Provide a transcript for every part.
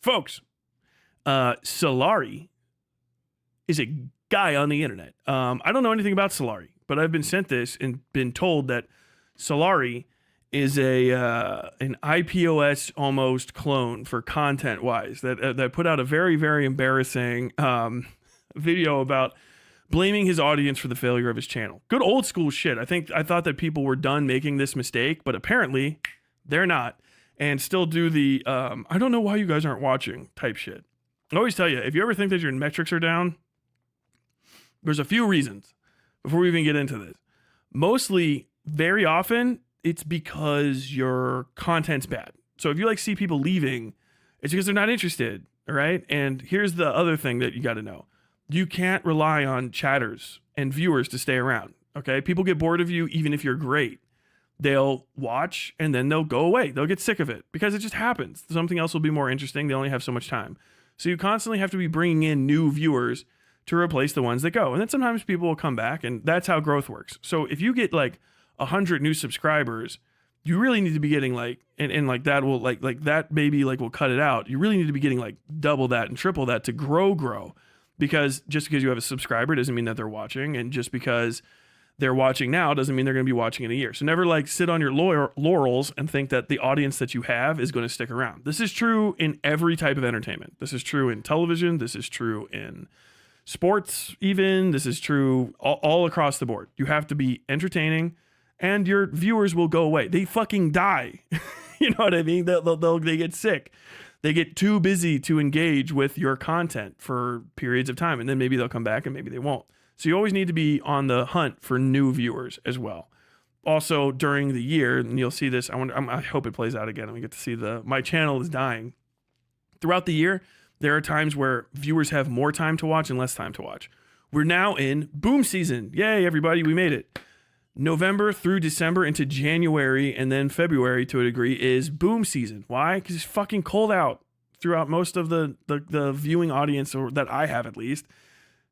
Folks, Solari is a guy on the internet. I don't know anything about Solari, but I've been sent this and been told that Solari is an IPOS almost clone for content wise that put out a very, very embarrassing video about blaming his audience for the failure of his channel. Good old school shit. I thought that people were done making this mistake, but apparently they're not, and still do the I don't know why you guys aren't watching type shit. I always tell you, if you ever think that your metrics are down, there's a few reasons before we even get into this. Mostly, very often, it's because your content's bad. So if you see people leaving, it's because they're not interested, all right? And here's the other thing that you got to know. You can't rely on chatters and viewers to stay around, okay? People get bored of you even if you're great. They'll watch and then they'll go away. They'll get sick of it because it just happens. Something else will be more interesting. They only have so much time. So you constantly have to be bringing in new viewers to replace the ones that go. And then sometimes people will come back, and that's how growth works. So if you get 100 new subscribers, you really need to be getting and that will that maybe will cut it out. You really need to be getting double that and triple that to grow. Because just because you have a subscriber doesn't mean that they're watching, and just because they're watching now doesn't mean they're going to be watching in a year. So never sit on your laurels and think that the audience that you have is going to stick around. This is true in every type of entertainment. This is true in television. This is true in sports even. This is true all across the board. You have to be entertaining, and your viewers will go away. They fucking die. You know what I mean? They get sick. They get too busy to engage with your content for periods of time, and then maybe they'll come back and maybe they won't. So you always need to be on the hunt for new viewers as well. Also during the year, and you'll see this, I hope it plays out again and we get to see my channel is dying. Throughout the year, there are times where viewers have more time to watch and less time to watch. We're now in boom season. Yay, everybody, we made it. November through December into January and then February to a degree is boom season. Why? Because it's fucking cold out throughout most of the viewing audience, or that I have at least.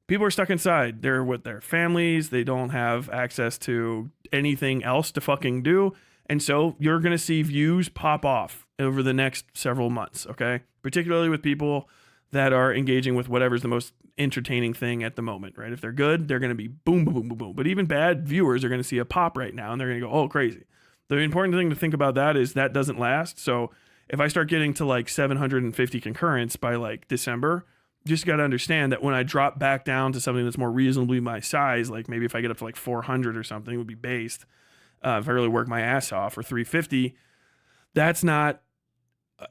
People are stuck inside. They're with their families. They don't have access to anything else to fucking do. And so you're going to see views pop off over the next several months, okay? Particularly with people that are engaging with whatever's the most entertaining thing at the moment, right? If they're good, they're going to be boom, boom, boom, boom, boom. But even bad viewers are going to see a pop right now, and they're going to go, oh, crazy. The important thing to think about that is that doesn't last. So if I start getting to 750 concurrents by December, just got to understand that when I drop back down to something that's more reasonably my size, maybe if I get up to 400 or something, it would be based. If I really work my ass off, or 350, that's not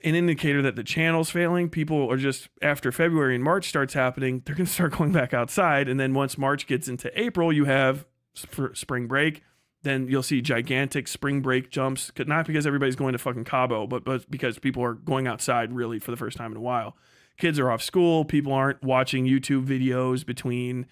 an indicator that the channel's failing. People are just, after February and March starts happening, they're going to start going back outside. And then once March gets into April, you have spring break. Then you'll see gigantic spring break jumps, not because everybody's going to fucking Cabo, but because people are going outside really for the first time in a while. Kids are off school. People aren't watching YouTube videos between,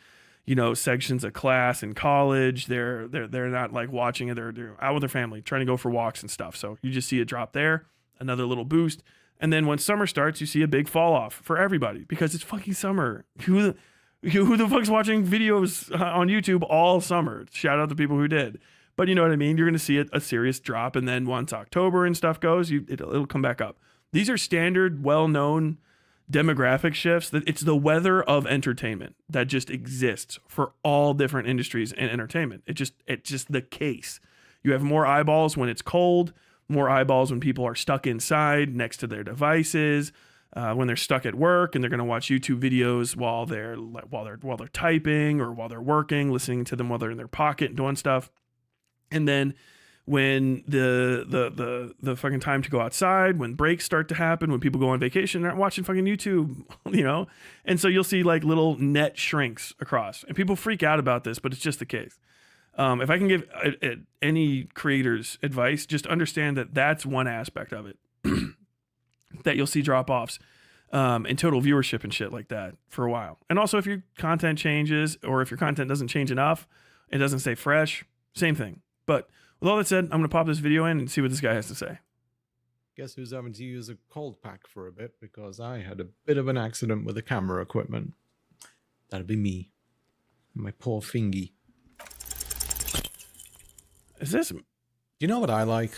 sections of class in college. They're not watching it. They're out with their family, trying to go for walks and stuff. So you just see a drop there, another little boost. And then when summer starts, you see a big fall off for everybody because it's fucking summer. Who the fuck's watching videos on YouTube all summer? Shout out to people who did. But you know what I mean? You're going to see a serious drop. And then once October and stuff goes, it'll come back up. These are standard, well-known demographic shifts. That it's the weather of entertainment that just exists for all different industries and entertainment. It's just the case. You have more eyeballs when it's cold, more eyeballs when people are stuck inside next to their devices, when they're stuck at work and they're going to watch YouTube videos while they're typing or while they're working, listening to them while they're in their pocket and doing stuff. And then when the fucking time to go outside, when breaks start to happen, when people go on vacation, they're not watching fucking YouTube, And so you'll see little net shrinks across, and people freak out about this, but it's just the case. If I can give any creators advice, just understand that that's one aspect of it, that you'll see drop-offs in total viewership and shit like that for a while. And also if your content changes, or if your content doesn't change enough, it doesn't stay fresh, same thing. But with all that said, I'm going to pop this video in and see what this guy has to say. Guess who's having to use a cold pack for a bit because I had a bit of an accident with the camera equipment. That'd be me. My poor fingy. Is this... You know what I like?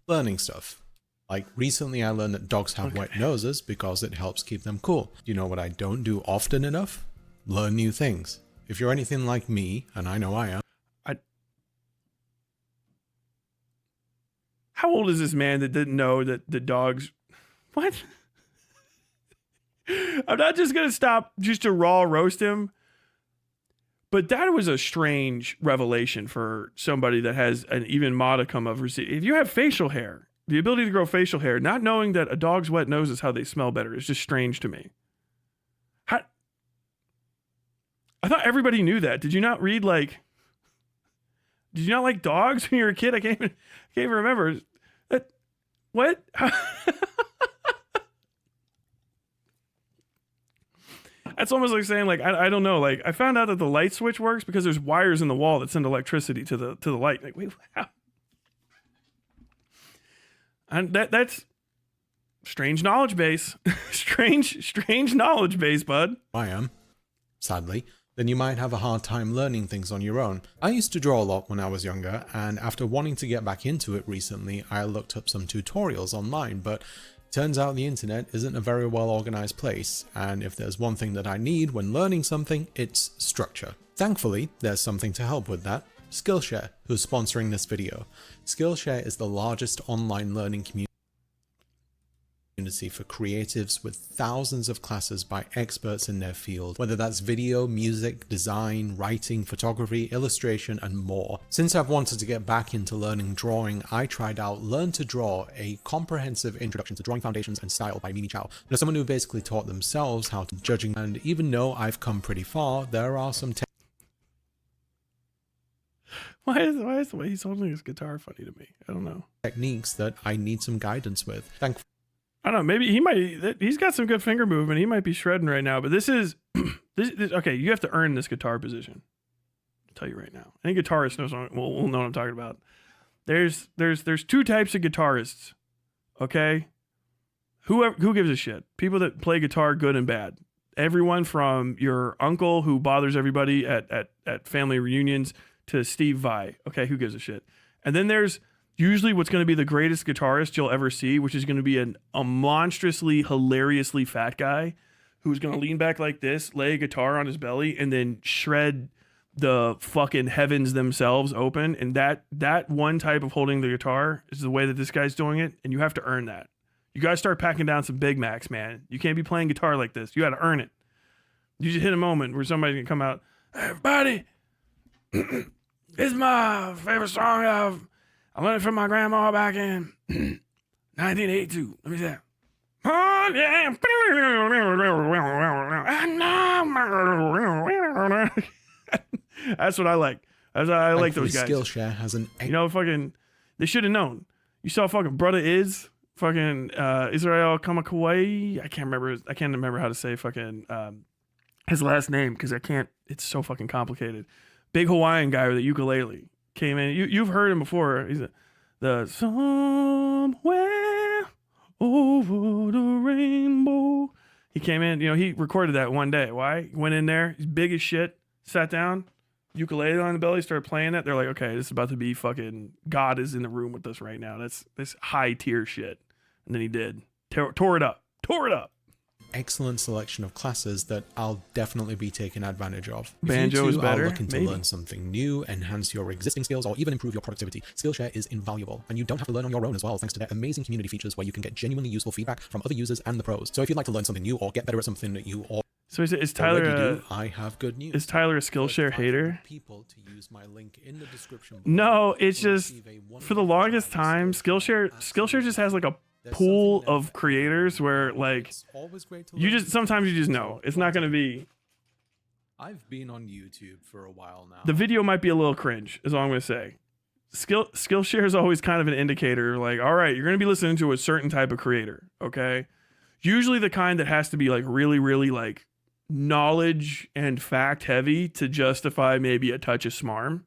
Learning stuff. Like recently I learned that dogs have wet noses because it helps keep them cool. You know what I don't do often enough? Learn new things. If you're anything like me, and I know I am. How old is this man that didn't know that the dogs... What? I'm not just going to stop just to raw roast him. But that was a strange revelation for somebody that has an even modicum of... If you have facial hair, the ability to grow facial hair, not knowing that a dog's wet nose is how they smell better is just strange to me. I thought everybody knew that. Did you not read like... Did you not like dogs when you were a kid? I can't even remember. What? That's almost like saying like I don't know. Like I found out that the light switch works because there's wires in the wall that send electricity to the light. Like wait, how? And that's strange knowledge base. strange knowledge base, bud. I am, sadly. Then you might have a hard time learning things on your own. I used to draw a lot when I was younger, and after wanting to get back into it recently, I looked up some tutorials online, but turns out the internet isn't a very well organized place, and if there's one thing that I need when learning something, it's structure. Thankfully, there's something to help with that. Skillshare, who's sponsoring this video. Skillshare is the largest online learning community for creatives with thousands of classes by experts in their field, whether that's video, music, design, writing, photography, illustration, and more. Since I've wanted to get back into learning drawing, I tried out Learn to Draw, a comprehensive introduction to drawing foundations and style by Mimi Chow. Now, someone who basically taught themselves how to judging, and even though I've come pretty far, there are some Why is the way he's holding his guitar funny to me? I don't know. techniques that I need some guidance with. I don't know. Maybe he's got some good finger movement. He might be shredding right now, but this is, okay. You have to earn this guitar position. I'll tell you right now. Any guitarist will know what I'm talking about. There's two types of guitarists. Okay. Who gives a shit? People that play guitar good and bad. Everyone from your uncle who bothers everybody at family reunions to Steve Vai. Okay. Who gives a shit? And then there's usually what's going to be the greatest guitarist you'll ever see, which is going to be a monstrously, hilariously fat guy who's going to lean back like this, lay a guitar on his belly, and then shred the fucking heavens themselves open. And that one type of holding the guitar is the way that this guy's doing it, and you have to earn that. You got to start packing down some Big Macs, man. You can't be playing guitar like this. You got to earn it. You just hit a moment where somebody's going to come out, hey, everybody, this is my favorite song I learned it from my grandma back in 1982. Let me see that. Oh, yeah. That's what I like. I like those guys. Skillshare has an... You know, fucking... They should have known. You saw fucking Brother Is... Fucking Israel Kamakawai. I can't remember how to say fucking his last name because I can't. It's so fucking complicated. Big Hawaiian guy with a ukulele came in. You've heard him before. He's the somewhere over the rainbow. He came in. You know, he recorded that one day. Why? He went in there. He's big as shit. Sat down. Ukulele on the belly. Started playing that. They're like, okay, this is about to be fucking. God is in the room with us right now. That's this high tier shit. And then he did. Tore it up. Excellent selection of classes that I'll definitely be taking advantage of. Banjo is better. Are looking to learn something new, enhance your existing skills, or even improve your productivity, Skillshare is invaluable. And you don't have to learn on your own as well, thanks to their amazing community features where you can get genuinely useful feedback from other users and the pros. So if you'd like to learn something new or get better at something that you So is Tyler I have good news. Is Tyler a Skillshare hater? People to use my link in the description. No, it's just for the longest time, Skillshare just has like a pool of creators where like sometimes you just know it's not going to be. I've been on YouTube for a while now. The video might be a little cringe, is all I'm going to say. Skillshare is always kind of an indicator, like, all right, you're going to be listening to a certain type of creator, okay? Usually the kind that has to be like really, really like knowledge and fact heavy to justify maybe a touch of smarm.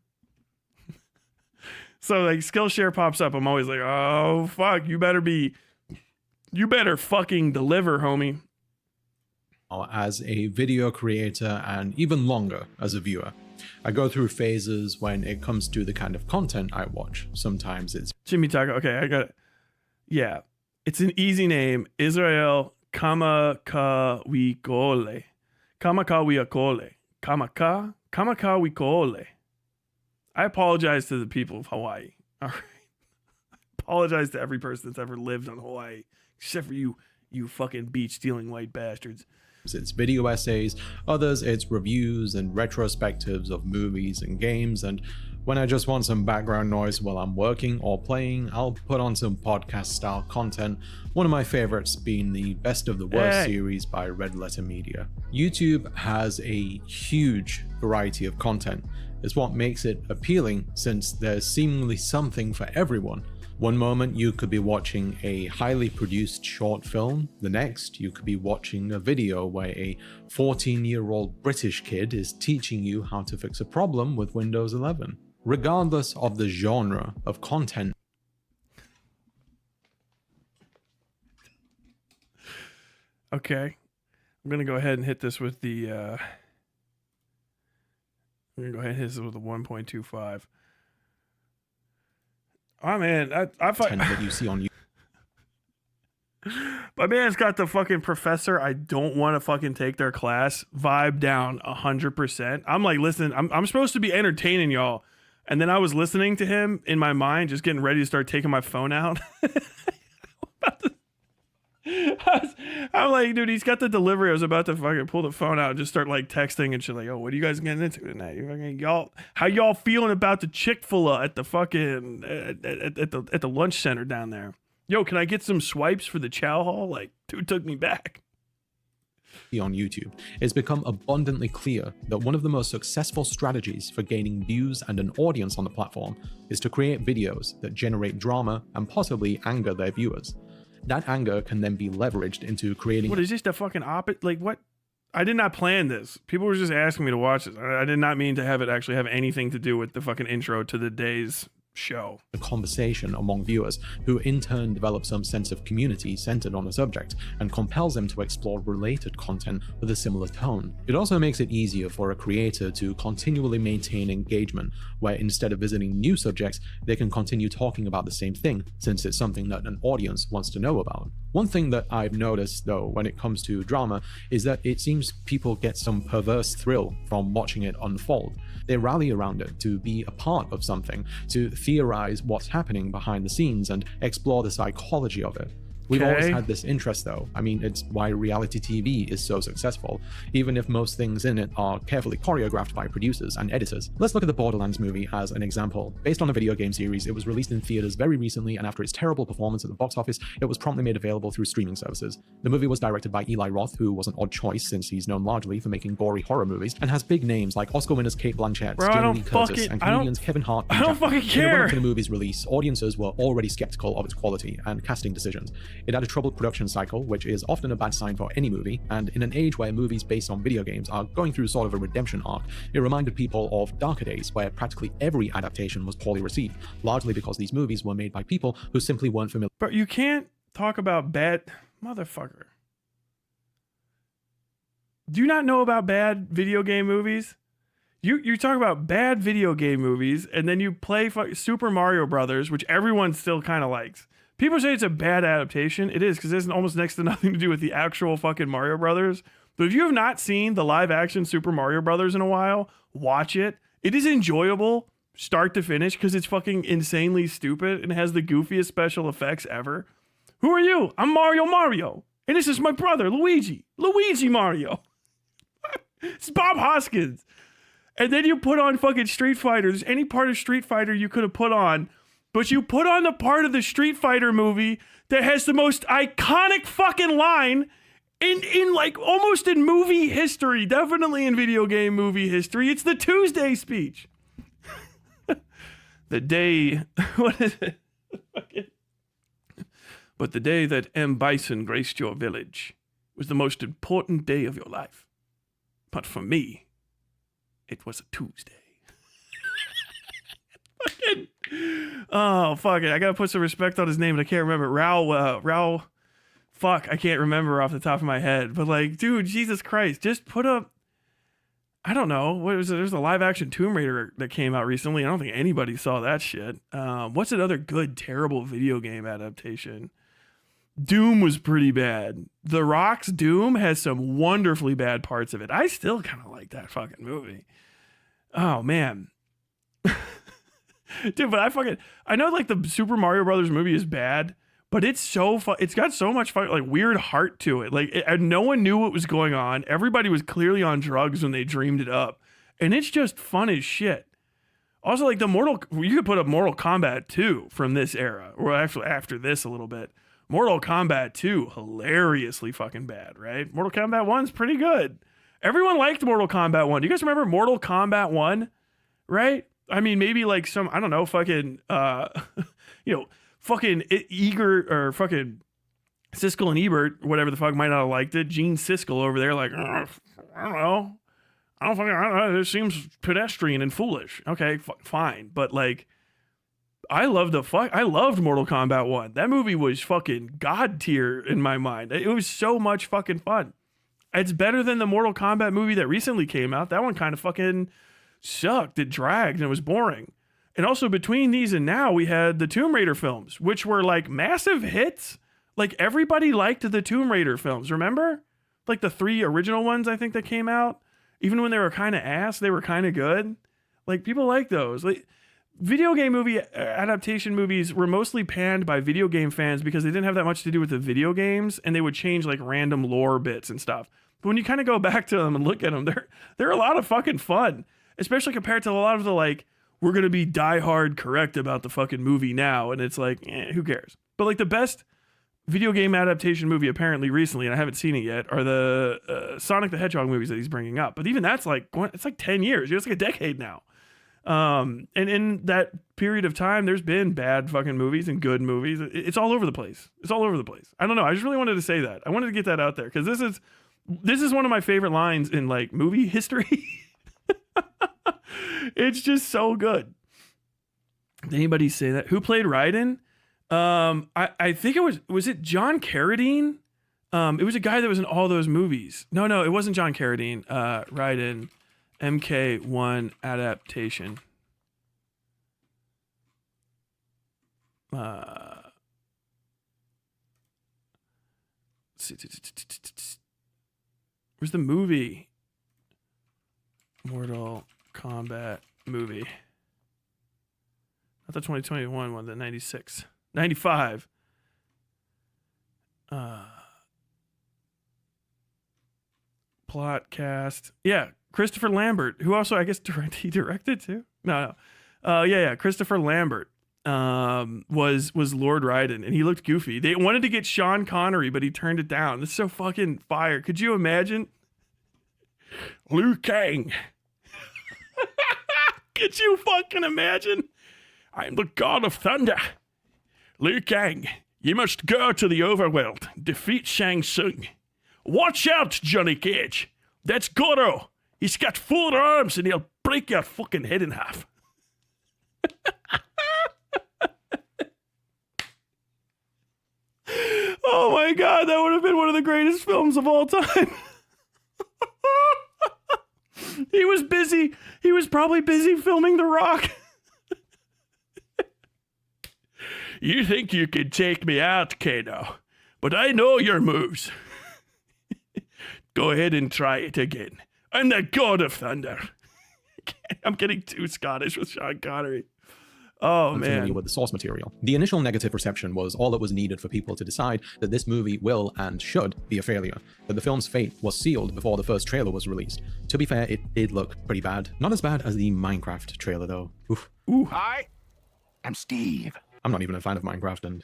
So like Skillshare pops up, I'm always like, oh fuck, you better fucking deliver, homie. As a video creator and even longer as a viewer, I go through phases when it comes to the kind of content I watch. Sometimes it's Jimmy Taco. Okay, I got it. Yeah. It's an easy name. Israel Kamakawikole. Kamakawikole. Kamakawikole. I apologize to the people of Hawaii. All right. Apologize to every person that's ever lived on Hawaii, except for you fucking beach stealing white bastards. It's video essays, others it's reviews and retrospectives of movies and games, and when I just want some background noise while I'm working or playing, I'll put on some podcast style content, one of my favorites being the Best of the Worst series by Red Letter Media. YouTube has a huge variety of content. It's what makes it appealing since there's seemingly something for everyone. One moment you could be watching a highly produced short film, the next you could be watching a video where a 14-year-old British kid is teaching you how to fix a problem with Windows 11. Regardless of the genre of content. Okay. I'm going to go ahead and hit this with the 1.25. Oh man, I that you see on YouTube. My man's got the fucking professor I don't want to fucking take their class vibe down 100%. I'm like, listen, I'm supposed to be entertaining y'all. And then I was listening to him in my mind, just getting ready to start taking my phone out. I'm like, dude, he's got the delivery. I was about to fucking pull the phone out and just start like texting and shit. Like, oh, what are you guys getting into tonight? How y'all feeling about the Chick-fil-A at the fucking at the lunch center down there? Yo, can I get some swipes for the chow hall? Like, dude took me back. On YouTube, it's become abundantly clear that one of the most successful strategies for gaining views and an audience on the platform is to create videos that generate drama and possibly anger their viewers. That anger can then be leveraged into creating... What is this, the fucking opposite? Like, what? I did not plan this. People were just asking me to watch this. I did not mean to have it actually have anything to do with the fucking intro to the day's show. A conversation among viewers, who in turn develop some sense of community centered on a subject and compels them to explore related content with a similar tone. It also makes it easier for a creator to continually maintain engagement, where instead of visiting new subjects, they can continue talking about the same thing, since it's something that an audience wants to know about. One thing that I've noticed, though, when it comes to drama, is that it seems people get some perverse thrill from watching it unfold. They rally around it to be a part of something, to theorize what's happening behind the scenes and explore the psychology of it. We've always had this interest, though. I mean, it's why reality TV is so successful, even if most things in it are carefully choreographed by producers and editors. Let's look at the Borderlands movie as an example. Based on a video game series, it was released in theaters very recently, and after its terrible performance at the box office, it was promptly made available through streaming services. The movie was directed by Eli Roth, who was an odd choice since he's known largely for making gory horror movies, and has big names like Oscar winners Cate Blanchett, Jamie Lee Curtis, and comedians Kevin Hart and I don't fucking care. After the movie's release, audiences were already skeptical of its quality and casting decisions. It had a troubled production cycle, which is often a bad sign for any movie, and in an age where movies based on video games are going through sort of a redemption arc, it reminded people of darker days where practically every adaptation was poorly received, largely because these movies were made by people who simply weren't familiar. But you can't talk about bad... Motherfucker. Do you not know about bad video game movies? You talk about bad video game movies, and then you play Super Mario Brothers, which everyone still kind of likes. People say it's a bad adaptation. It is, because it has almost next to nothing to do with the actual fucking Mario Brothers. But if you have not seen the live action Super Mario Brothers in a while, watch it. It is enjoyable start to finish because it's fucking insanely stupid and has the goofiest special effects ever. Who are you? I'm Mario. And this is my brother, Luigi Mario. It's Bob Hoskins. And then you put on fucking Street Fighter. There's any part of Street Fighter you could have put on, but you put on the part of the Street Fighter movie that has the most iconic fucking line in like almost in movie history, definitely in video game movie history. It's the Tuesday speech. The day, what is it? But the day that M. Bison graced your village was the most important day of your life. But for me, it was a Tuesday. Oh, fuck it. I gotta put some respect on his name, but I can't remember. Rao. Fuck, I can't remember off the top of my head. But like, dude, Jesus Christ, just put up. I don't know. What was it? There's a live action Tomb Raider that came out recently. I don't think anybody saw that shit. What's another good, terrible video game adaptation? Doom was pretty bad. The Rock's Doom has some wonderfully bad parts of it. I still kind of like that fucking movie. Oh man. Dude, but I know like the Super Mario Brothers movie is bad, but it's so fun. It's got so much fun, like weird heart to it. Like and no one knew what was going on. Everybody was clearly on drugs when they dreamed it up. And it's just fun as shit. Also, like you could put up Mortal Kombat 2 from this era, or actually after this a little bit. Mortal Kombat 2, hilariously fucking bad, right? Mortal Kombat 1's pretty good. Everyone liked Mortal Kombat 1. Do you guys remember Mortal Kombat 1? Right? I mean, maybe like some, I don't know, fucking, fucking Eager or fucking Siskel and Ebert, whatever the fuck, might not have liked it. Gene Siskel over there, like, I don't know. I don't know. It seems pedestrian and foolish. Okay, fine. But like, I loved Mortal Kombat 1. That movie was fucking god tier in my mind. It was so much fucking fun. It's better than the Mortal Kombat movie that recently came out. That one kind of fucking sucked. It dragged and it was boring. And also between these and now, we had the Tomb Raider films, which were like massive hits. Like everybody liked the Tomb Raider films, remember? Like the 3 original ones, I think, that came out. Even when they were kind of ass, they were kind of good. Like people like those. Like video game movie adaptation movies were mostly panned by video game fans because they didn't have that much to do with the video games, and they would change like random lore bits and stuff. But when you kind of go back to them and look at them, they're a lot of fucking fun, especially compared to a lot of the like, we're going to be diehard correct about the fucking movie now. And it's like, who cares? But like the best video game adaptation movie apparently recently, and I haven't seen it yet, are the Sonic the Hedgehog movies that he's bringing up. But even that's like, it's like 10 years. It's like a decade now. And in that period of time, there's been bad fucking movies and good movies. It's all over the place. It's all over the place. I don't know. I just really wanted to say that. I wanted to get that out there because this is one of my favorite lines in like movie history. It's just so good. Did anybody say that? Who played Raiden? I think it was it John Carradine? It was a guy that was in all those movies. No, it wasn't John Carradine. Raiden, MK1 adaptation. Where's the movie? Mortal Kombat movie. Not the 2021 one, the 96. 95. Plot cast. Yeah, Christopher Lambert, who also I guess he directed too. No. Yeah, Christopher Lambert was Lord Raiden, and he looked goofy. They wanted to get Sean Connery, but he turned it down. This is so fucking fire. Could you imagine? Liu Kang. Could you fucking imagine? I'm the god of thunder. Liu Kang, you must go to the overworld, defeat Shang Tsung. Watch out, Johnny Cage. That's Goro. He's got 4 arms and he'll break your fucking head in half. Oh my God, that would have been one of the greatest films of all time. He was probably busy filming The Rock. You think you can take me out, Kano, but I know your moves. Go ahead and try it again. I'm the god of thunder. I'm getting too Scottish with Sean Connery. Oh, man. Unfamiliar with the source material. The initial negative reception was all that was needed for people to decide that this movie will and should be a failure, that the film's fate was sealed before the first trailer was released. To be fair, it did look pretty bad. Not as bad as the Minecraft trailer, though. Oof. Ooh. Hi, I'm Steve. I'm not even a fan of Minecraft, and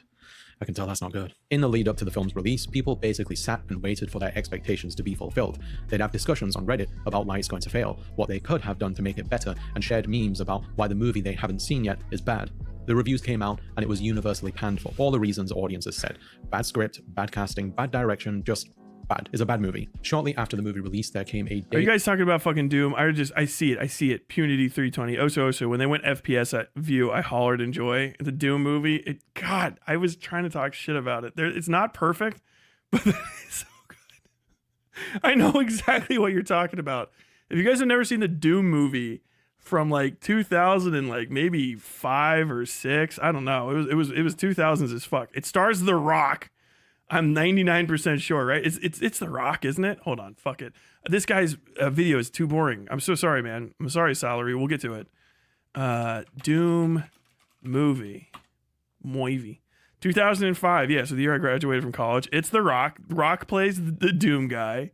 I can tell that's not good. In the lead up to the film's release, people basically sat and waited for their expectations to be fulfilled. They'd have discussions on Reddit about why it's going to fail, what they could have done to make it better, and shared memes about why the movie they haven't seen yet is bad. The reviews came out, and it was universally panned for all the reasons audiences said. Bad script, bad casting, bad direction, just bad. It's a bad movie. Shortly after the movie release, there came a Are you guys talking about fucking Doom? I see it. Punity 320. Oso. When they went FPS at view, I hollered in joy. The Doom movie. God, I was trying to talk shit about it. It's not perfect, but it's so good. I know exactly what you're talking about. If you guys have never seen the Doom movie from like 2000 and like maybe 5 or 6, I don't know. It was 2000s as fuck. It stars The Rock. I'm 99% sure, right? It's The Rock, isn't it? Hold on, fuck it. This guy's video is too boring. I'm so sorry, man. I'm sorry, Salary. We'll get to it. Doom movie. 2005. Yeah, so the year I graduated from college. It's The Rock. Rock plays the Doom guy.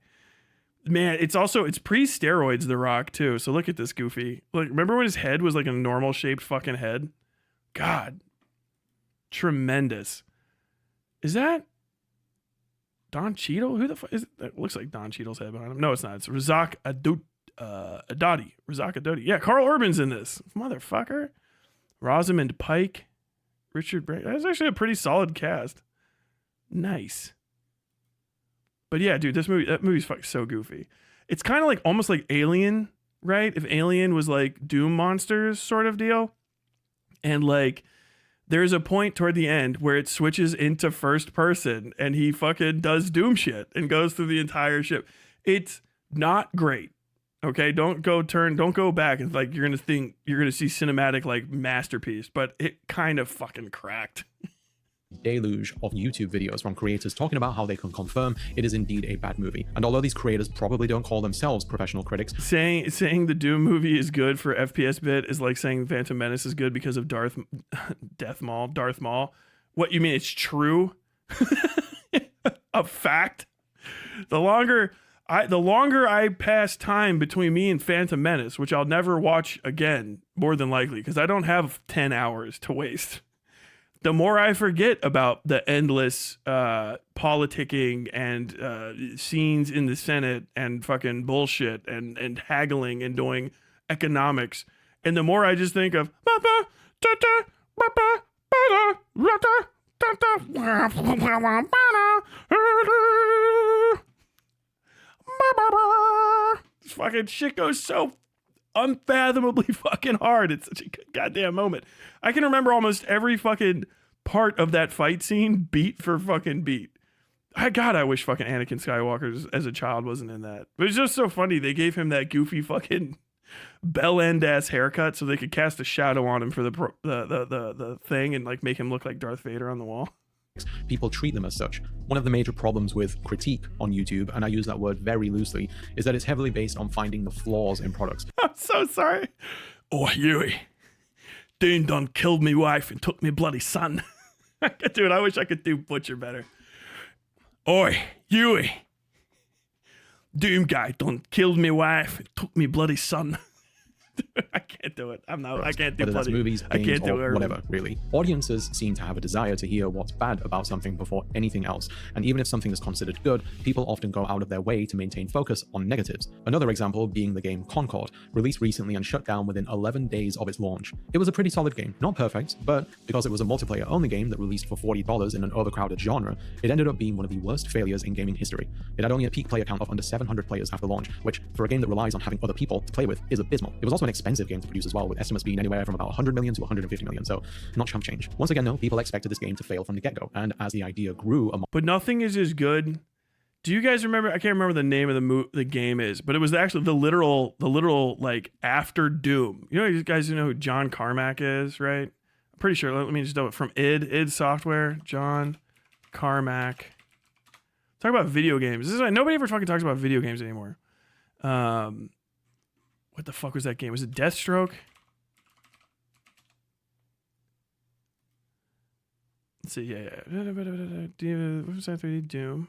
Man, it's pre-steroids, The Rock, too. So look at this goofy. Like, remember when his head was like a normal shaped fucking head? God. Tremendous. Is that Don Cheadle? Who the fuck is it? That looks like Don Cheadle's head behind him. No, it's not. It's Razak Adoti. Razak Adoti. Yeah, Carl Urban's in this. Motherfucker. Rosamund Pike. Richard Brand. That's actually a pretty solid cast. Nice. But yeah, dude, that movie's fucking so goofy. It's kind of like almost like Alien, right? If Alien was like Doom monsters sort of deal. And like there's a point toward the end where it switches into first person and he fucking does Doom shit and goes through the entire ship. It's not great. Okay, don't go back and like you're gonna see cinematic like masterpiece, but it kind of fucking cracked. Deluge of YouTube videos from creators talking about how they can confirm it is indeed a bad movie. And although these creators probably don't call themselves professional critics, saying the Doom movie is good for FPS bit is like saying Phantom Menace is good because of Darth Maul. What, you mean it's true? A fact? The longer I pass time between me and Phantom Menace, which I'll never watch again, more than likely, because I don't have 10 hours to waste, the more I forget about the endless politicking and scenes in the Senate and fucking bullshit and haggling and doing economics. And the more I just think of this fucking shit goes so unfathomably fucking hard. It's such a good goddamn moment. I can remember almost every fucking part of that fight scene beat for fucking beat. God, I wish fucking Anakin Skywalker as a child wasn't in that. But it's just so funny. They gave him that goofy fucking bell end ass haircut so they could cast a shadow on him for the thing and like make him look like Darth Vader on the wall. people treat them as such. One of the major problems with critique on YouTube, and I use that word very loosely, is that it's heavily based on finding the flaws in products. I'm so sorry. Oh, Huey. Doom done killed me wife and took me bloody son. Dude, I wish I could do Butcher better. Oi, Huey. Doom guy done killed me wife and took me bloody son. I can't do it. I can't do whether that's bloody movies, I games, can't do or it. whatever, really. Audiences seem to have a desire to hear what's bad about something before anything else, and even if something is considered good, people often go out of their way to maintain focus on negatives. Another example being the game Concord, released recently and shut down within 11 days of its launch. It was a pretty solid game, not perfect, but because it was a multiplayer-only game that released for $40 in an overcrowded genre, it ended up being one of the worst failures in gaming history. It had only a peak player count of under 700 players after launch, which, for a game that relies on having other people to play with, is abysmal. It was also an expensive game to produce as well, with estimates being anywhere from about 100 million to 150 million, so not chump change. Once again, though, people expected this game to fail from the get-go, and as the idea grew among... But nothing is as good. Do you guys remember? I can't remember the name of the game is, but it was actually the literal like after Doom. You know, you guys know who John Carmack is, right? I'm pretty sure. Let me just do it from id Software. John Carmack. Talk about video games. This is like, nobody ever fucking talks about video games anymore. What the fuck was that game? Was it Deathstroke? Let's see. Yeah. What was that? 3D Doom.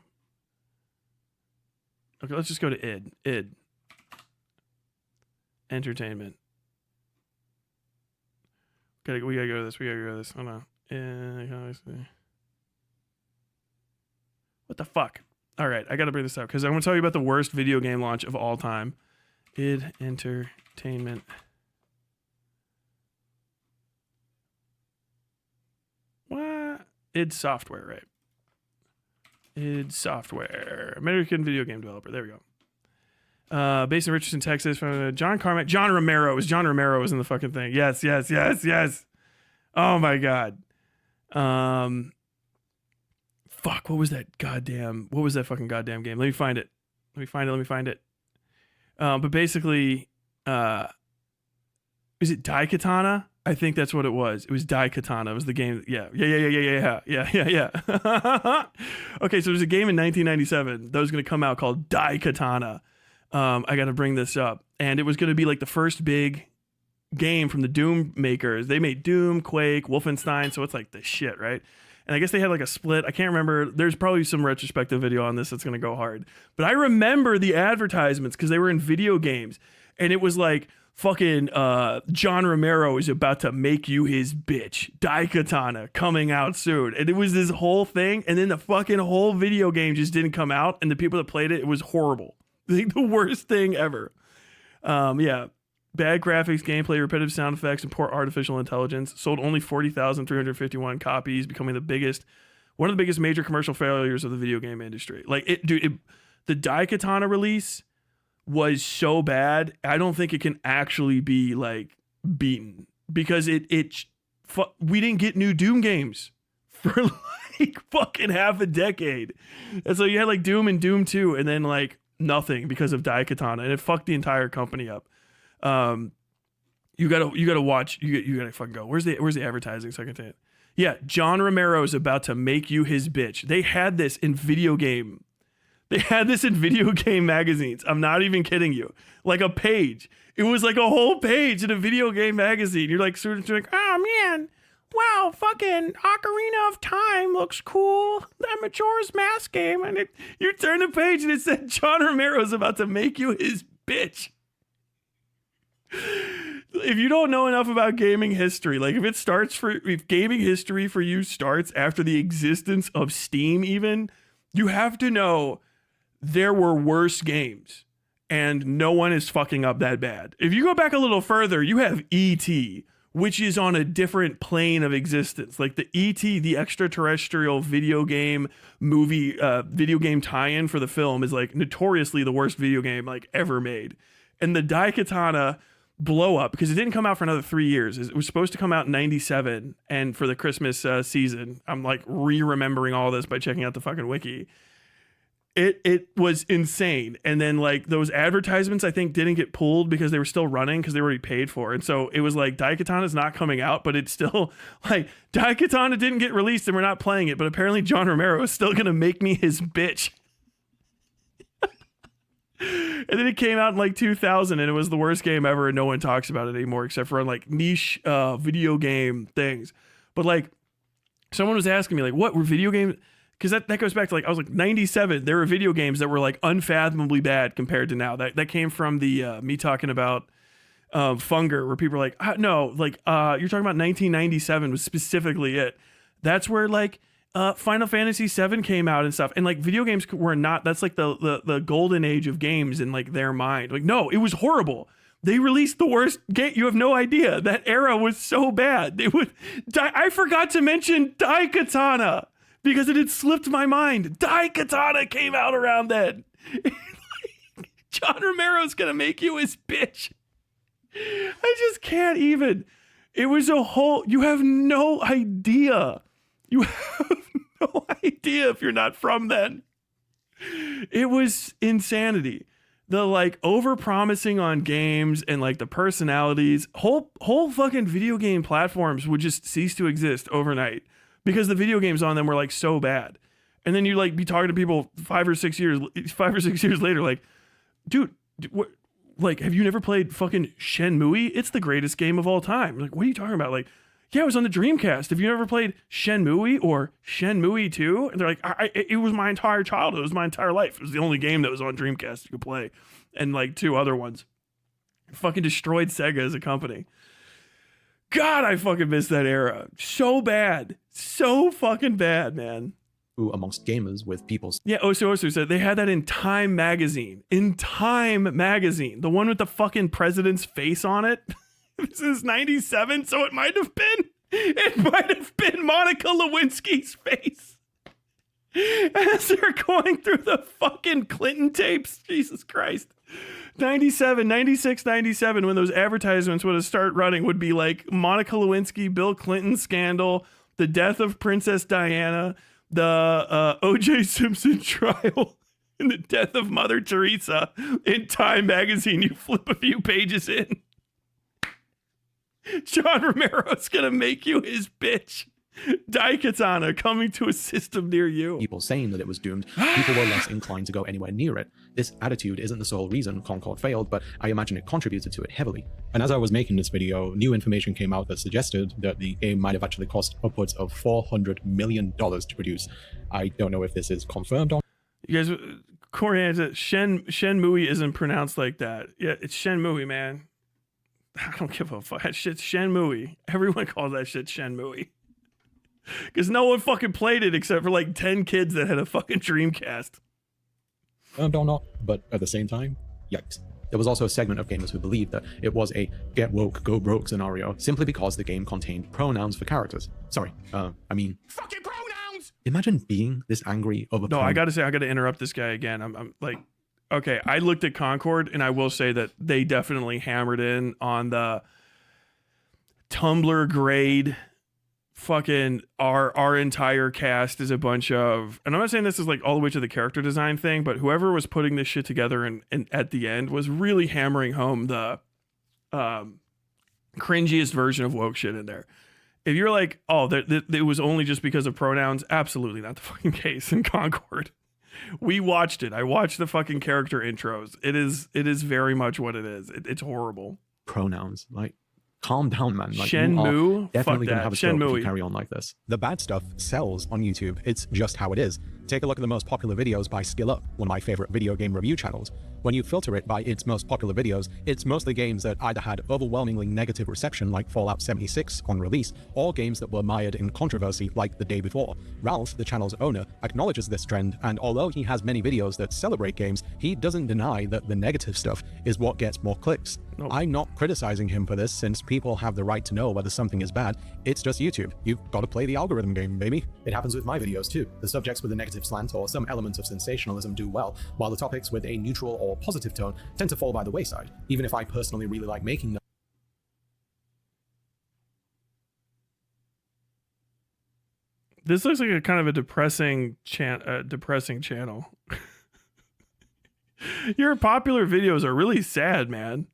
Okay, let's just go to id. Entertainment. We gotta go to this. Hold on. What the fuck? All right, I gotta bring this up because I want to tell you about the worst video game launch of all time. Id Entertainment. What? Id Software, right? Id Software. American video game developer. There we go. Based in Richardson, Texas, from John Carmack. John Romero. It was John Romero was in the fucking thing. Yes. Oh my god. Fuck, what was that fucking goddamn game? Let me find it. But basically, is it Daikatana? I think that's what it was. It was Daikatana. It was the game. Yeah. Okay, so there's a game in 1997 that was going to come out called Daikatana. I got to bring this up. And it was going to be like the first big game from the Doom makers. They made Doom, Quake, Wolfenstein, so it's like the shit, right? And I guess they had like a split. I can't remember. There's probably some retrospective video on this that's going to go hard. But I remember the advertisements because they were in video games. And it was like, fucking John Romero is about to make you his bitch. Daikatana coming out soon. And it was this whole thing. And then the fucking whole video game just didn't come out. And the people that played it, it was horrible. Like the worst thing ever. Yeah. Bad graphics, gameplay, repetitive sound effects, and poor artificial intelligence. Sold only 40,351 copies, becoming one of the biggest major commercial failures of the video game industry. Like the Daikatana release was so bad, I don't think it can actually be like beaten because we didn't get new Doom games for like fucking half a decade. And so you had like Doom and Doom 2 and then like nothing because of Daikatana, and it fucked the entire company up. You gotta watch, you gotta fucking go. Where's the advertising so I can tell it? Yeah, John Romero is about to make you his bitch. They had this in video game magazines. I'm not even kidding you. Like a page. It was like a whole page in a video game magazine. You're like, oh man, wow, fucking Ocarina of Time looks cool. That Majora's Mask game. And you turn the page and it said John Romero's about to make you his bitch. If you don't know enough about gaming history, like if gaming history for you starts after the existence of Steam even, you have to know there were worse games and no one is fucking up that bad. If you go back a little further, you have E.T., which is on a different plane of existence. Like the E.T., the extraterrestrial video game tie-in for the film is like notoriously the worst video game like ever made. And the Daikatana blow up, because it didn't come out for another 3 years. It was supposed to come out in 97, and for the Christmas season, I'm like remembering all this by checking out the fucking wiki. It was insane. And then like those advertisements I think didn't get pulled because they were still running because they were already paid for. And so it was like Daikatana is not coming out, but it's still like Daikatana didn't get released and we're not playing it, but apparently John Romero is still gonna make me his bitch. And then it came out in like 2000 and it was the worst game ever and no one talks about it anymore except for on like niche video game things. But like someone was asking me like, what were video games? Because that goes back to like, I was like 97. There were video games that were like unfathomably bad compared to now. That came from the me talking about Funger, where people are like, no, like you're talking about 1997 was specifically it. That's where like Final Fantasy VII came out and stuff. And like video games were not, that's like the golden age of games in like their mind. Like, no, it was horrible. They released the worst game. You have no idea. That era was so bad. I forgot to mention Daikatana, because it had slipped my mind. Daikatana came out around then. John Romero's gonna make you his bitch. I just can't even. It was a whole. You have no idea. You have no idea if you're not from then. It was insanity. The like over promising on games and like the personalities. Whole fucking video game platforms would just cease to exist overnight, because the video games on them were like so bad. And then you like be talking to people 5 or 6 years later, like, dude, what, like, have you never played fucking Shenmue? It's the greatest game of all time. Like, what are you talking about? Like, yeah, it was on the Dreamcast. Have you ever played Shenmue or Shenmue 2? And they're like, it was my entire childhood. It was my entire life. It was the only game that was on Dreamcast you could play. And like 2 other ones. It fucking destroyed Sega as a company. God, I fucking miss that era. So bad. So fucking bad, man. Who amongst gamers with people's... Yeah, Osu said they had that in Time Magazine. In Time Magazine. The one with the fucking president's face on it. This is 97, so it might have been Monica Lewinsky's face. As they're going through the fucking Clinton tapes. Jesus Christ. 97, 96, 97, when those advertisements would have started running, would be like Monica Lewinsky, Bill Clinton scandal, the death of Princess Diana, the O.J. Simpson trial, and the death of Mother Teresa in Time Magazine. You flip a few pages in. John Romero's gonna make you his bitch. Daikatana coming to a system near you. people saying that it was doomed, people were less inclined to go anywhere near it. This attitude isn't the sole reason Concord failed, but I imagine it contributed to it heavily. And as I was making this video, new information came out that suggested that the game might have actually cost upwards of $400 million to produce. I don't know if this is confirmed or You guys, Coriander, Shenmue isn't pronounced like that. Yeah, it's Shenmue, man. I don't give a fuck. That shit's Shenmue. Everyone calls that shit Shenmue. Because no one fucking played it except for like 10 kids that had a fucking Dreamcast. or not, but at the same time, yikes. There was also a segment of gamers who believed that it was a get woke, go broke scenario simply because the game contained pronouns for characters. Sorry, I mean... Fucking pronouns! Imagine being this angry over No, I gotta say, I gotta interrupt this guy again. I'm like, okay, I looked at Concord and I will say that they definitely hammered in on the Tumblr grade fucking our entire cast is a bunch of, and I'm not saying this is like all the way to the character design thing, but whoever was putting this shit together and at the end was really hammering home the cringiest version of woke shit in there. If you're like, oh, it was only just because of pronouns, absolutely not the fucking case in Concord. We watched it. I watched the fucking character intros. It is very much what it is. It's horrible. pronouns. Like, calm down, man. Like, Shenmue? you are definitely Fuck gonna that. have a stroke if Shenmue. you carry on like this. The bad stuff sells on YouTube. It's just how it is. Take a look at the most popular videos by Skill Up, one of my favorite video game review channels. When you filter it by its most popular videos, it's mostly games that either had overwhelmingly negative reception like Fallout 76 on release, or games that were mired in controversy like The Day Before. Ralph, the channel's owner, acknowledges this trend, and although he has many videos that celebrate games, he doesn't deny that the negative stuff is what gets more clicks. Nope. I'm not criticizing him for this, since people have the right to know whether something is bad. It's just YouTube. You've got to play the algorithm game, baby. It happens with my videos too. The subjects with a negative slant or some element of sensationalism do well, while the topics with a neutral or positive tone tend to fall by the wayside, even if I personally really like making them. This looks like a kind of a depressing channel. Your popular videos are really sad, man.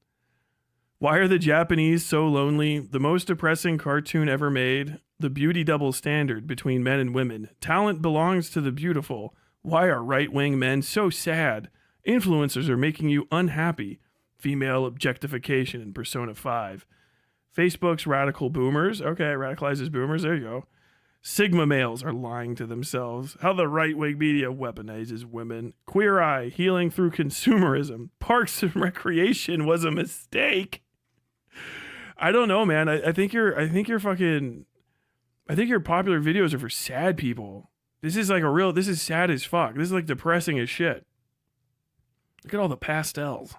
Why are the Japanese so lonely? The most depressing cartoon ever made. The beauty double standard between men and women. Talent belongs to the beautiful. Why are right-wing men so sad? Influencers are making you unhappy. Female objectification in Persona 5. Facebook's radical boomers. Okay, radicalizes boomers. There you go. Sigma males are lying to themselves. How the right-wing media weaponizes women. Queer Eye, healing through consumerism. Parks and Recreation was a mistake. I don't know, man. I think your popular videos are for sad people. This is sad as fuck. This is like depressing as shit. Look at all the pastels.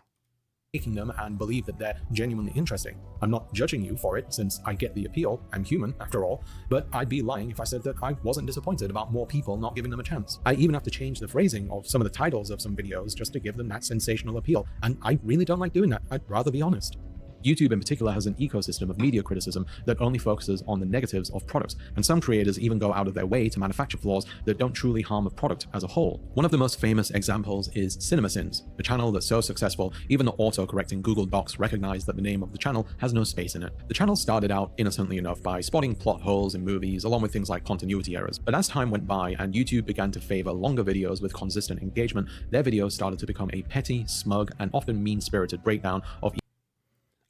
Making them and believe that they're genuinely interesting. I'm not judging you for it, since I get the appeal. I'm human, after all, but I'd be lying if I said that I wasn't disappointed about more people not giving them a chance. I even have to change the phrasing of some of the titles of some videos just to give them that sensational appeal, and I really don't like doing that. I'd rather be honest. YouTube in particular has an ecosystem of media criticism that only focuses on the negatives of products, and some creators even go out of their way to manufacture flaws that don't truly harm a product as a whole. One of the most famous examples is CinemaSins, a channel that's so successful, even the auto-correcting Google Docs recognized that the name of the channel has no space in it. The channel started out innocently enough by spotting plot holes in movies, along with things like continuity errors, but as time went by and YouTube began to favor longer videos with consistent engagement, their videos started to become a petty, smug, and often mean-spirited breakdown of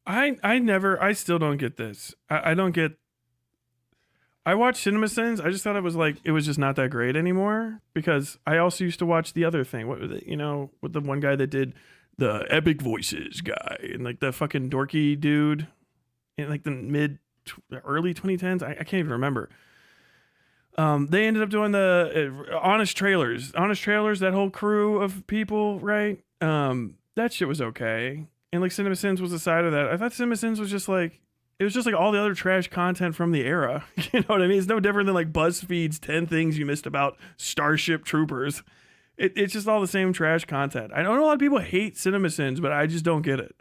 I still don't get this. I don't get. I watched CinemaSins. I just thought it was just not that great anymore, because I also used to watch the other thing. What was it? With the one guy that did the epic voices guy and like the fucking dorky dude in like the early 2010s. I can't even remember. They ended up doing the Honest Trailers. That whole crew of people, right? That shit was okay. And like CinemaSins was a side of that. I thought CinemaSins was just like, it was just like all the other trash content from the era. You know what I mean? It's no different than like BuzzFeed's 10 things you missed about Starship Troopers. It's just all the same trash content. I know a lot of people hate CinemaSins, but I just don't get it.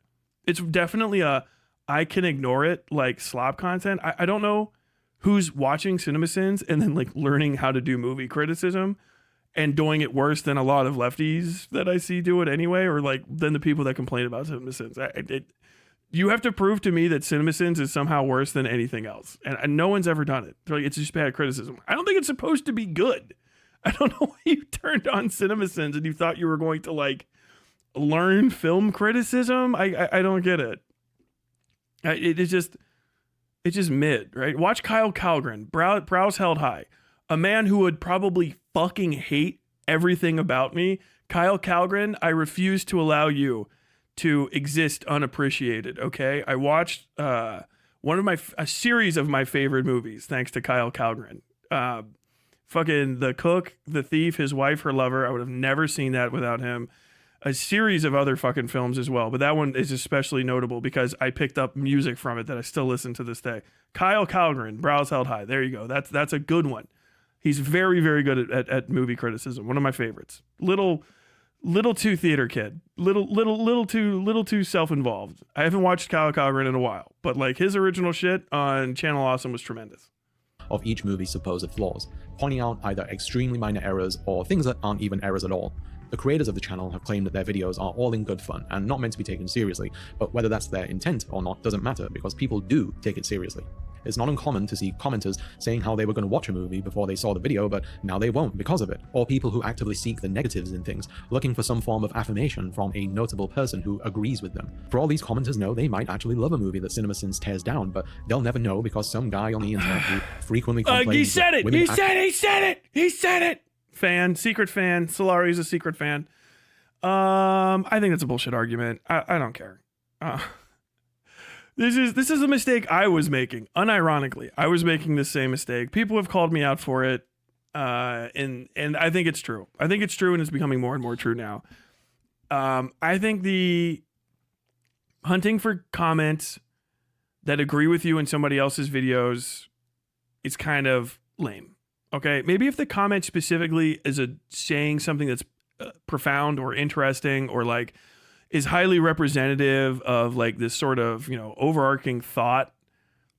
It's definitely I can ignore it like slop content. I don't know who's watching CinemaSins and then like learning how to do movie criticism and doing it worse than a lot of lefties that I see do it anyway, or like than the people that complain about CinemaSins. You have to prove to me that CinemaSins is somehow worse than anything else. And no one's ever done it. They're like, it's just bad criticism. I don't think it's supposed to be good. I don't know why you turned on CinemaSins and you thought you were going to like learn film criticism. I don't get it. It's just mid, right? Watch Kyle Calgren, brows held high. A man who would probably fucking hate everything about me. Kyle Calgren, I refuse to allow you to exist unappreciated, okay? I watched a series of my favorite movies thanks to Kyle Calgren. Fucking The Cook, The Thief, His Wife, Her Lover. I would have never seen that without him. A series of other fucking films as well, but that one is especially notable because I picked up music from it that I still listen to this day. Kyle Calgren, brows held high. There you go. That's a good one. He's very, very good at movie criticism. One of my favorites. Little too theater kid. Little too self-involved. I haven't watched Kyle Calgren in a while, but like his original shit on Channel Awesome was tremendous. Of each movie's supposed flaws, pointing out either extremely minor errors or things that aren't even errors at all. The creators of the channel have claimed that their videos are all in good fun and not meant to be taken seriously, but whether that's their intent or not doesn't matter because people do take it seriously. It's not uncommon to see commenters saying how they were going to watch a movie before they saw the video, but now they won't because of it, or people who actively seek the negatives in things, looking for some form of affirmation from a notable person who agrees with them. For all these commenters know, they might actually love a movie that CinemaSins tears down, but they'll never know because some guy on the internet who frequently complains. He said it! He said it! Fan, secret fan. Solari's a secret fan. I think that's a bullshit argument. I don't care. This is a mistake I was making. Unironically, I was making the same mistake. People have called me out for it, and I think it's true. I think it's true, and it's becoming more and more true now. I think the hunting for comments that agree with you in somebody else's videos is kind of lame. Okay, maybe if the comment specifically is saying something that's profound or interesting or like is highly representative of like this sort of, overarching thought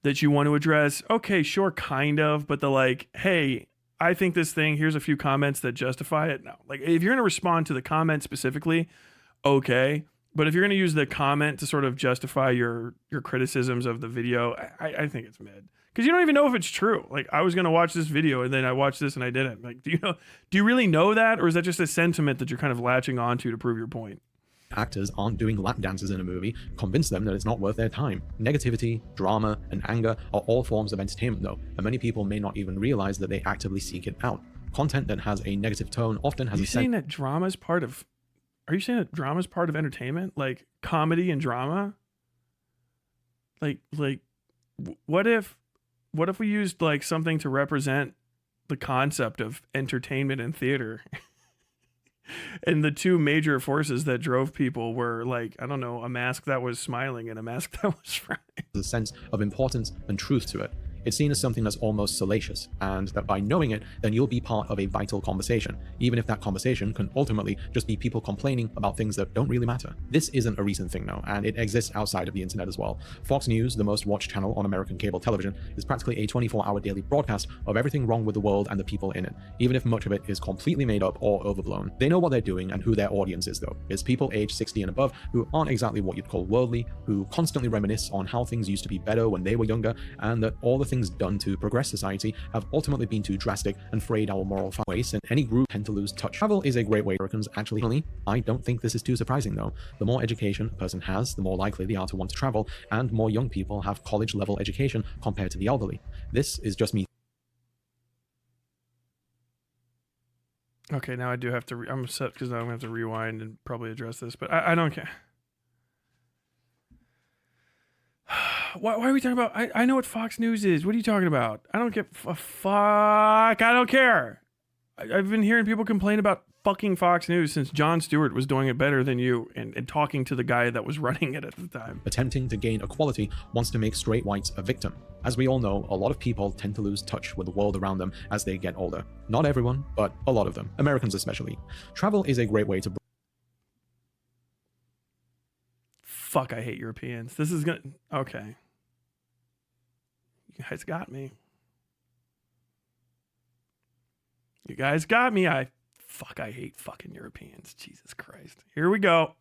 that you want to address. Okay, sure, kind of, but the like, hey, I think this thing, here's a few comments that justify it. No, like if you're going to respond to the comment specifically, okay. But if you're going to use the comment to sort of justify your criticisms of the video, I think it's mid. Because you don't even know if it's true. Like, I was going to watch this video and then I watched this and I didn't. Like, do you really know that? Or is that just a sentiment that you're kind of latching onto to prove your point? Actors aren't doing lap dances in a movie, convince them that it's not worth their time. Negativity, drama, and anger are all forms of entertainment though, and many people may not even realize that they actively seek it out. Content that has a negative tone often has Are you saying that drama's part of entertainment? Like comedy and drama? Like what if we used like something to represent the concept of entertainment and theater? And the two major forces that drove people were like, I don't know, a mask that was smiling and a mask that was frowning. There's a sense of importance and truth to it. It's seen as something that's almost salacious, and that by knowing it, then you'll be part of a vital conversation, even if that conversation can ultimately just be people complaining about things that don't really matter. This isn't a recent thing though, and it exists outside of the internet as well. Fox News, the most watched channel on American cable television, is practically a 24-hour daily broadcast of everything wrong with the world and the people in it, even if much of it is completely made up or overblown. They know what they're doing and who their audience is though. It's people aged 60 and above who aren't exactly what you'd call worldly, who constantly reminisce on how things used to be better when they were younger, and that all the things done to progress society have ultimately been too drastic and frayed our moral ways, and any group tend to lose touch. Travel is a great way Americans actually. I don't think this is too surprising though. The more education a person has, the more likely they are to want to travel, and more young people have college level education compared to the elderly. This is just me. Okay, now I do have to. I'm upset because I'm gonna have to rewind and probably address this, but I don't care. Why are we talking about? I know what Fox News is. What are you talking about? I don't give a fuck. I don't care. I've been hearing people complain about fucking Fox News since Jon Stewart was doing it better than you and talking to the guy that was running it at the time. Attempting to gain equality wants to make straight whites a victim. As we all know, a lot of people tend to lose touch with the world around them as they get older. Not everyone, but a lot of them. Americans especially. Travel is a great way to... Fuck, I hate Europeans. This is gonna... Okay. You guys got me. You guys got me. I hate fucking Europeans. Jesus Christ. Here we go.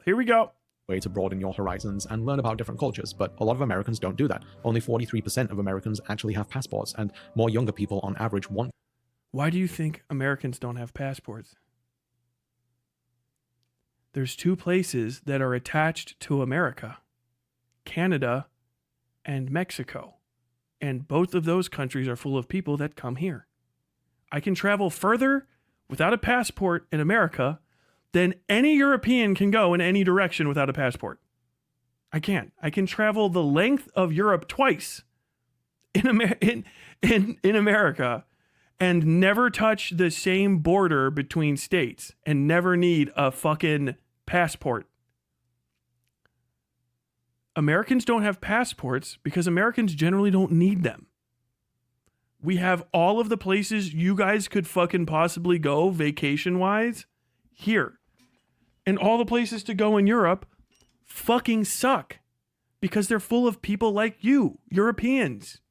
way to broaden your horizons and learn about different cultures, but a lot of Americans don't do that. Only 43% of Americans actually have passports, and more younger people on average want. Why do you think Americans don't have passports? There's two places that are attached to America, Canada and Mexico. And both of those countries are full of people that come here. I can travel further without a passport in America than any European can go in any direction without a passport. I can. I can travel the length of Europe twice in America and never touch the same border between states and never need a fucking passport. Americans don't have passports because Americans generally don't need them. We have all of the places you guys could fucking possibly go vacation-wise here. And all the places to go in Europe fucking suck because they're full of people like you, Europeans,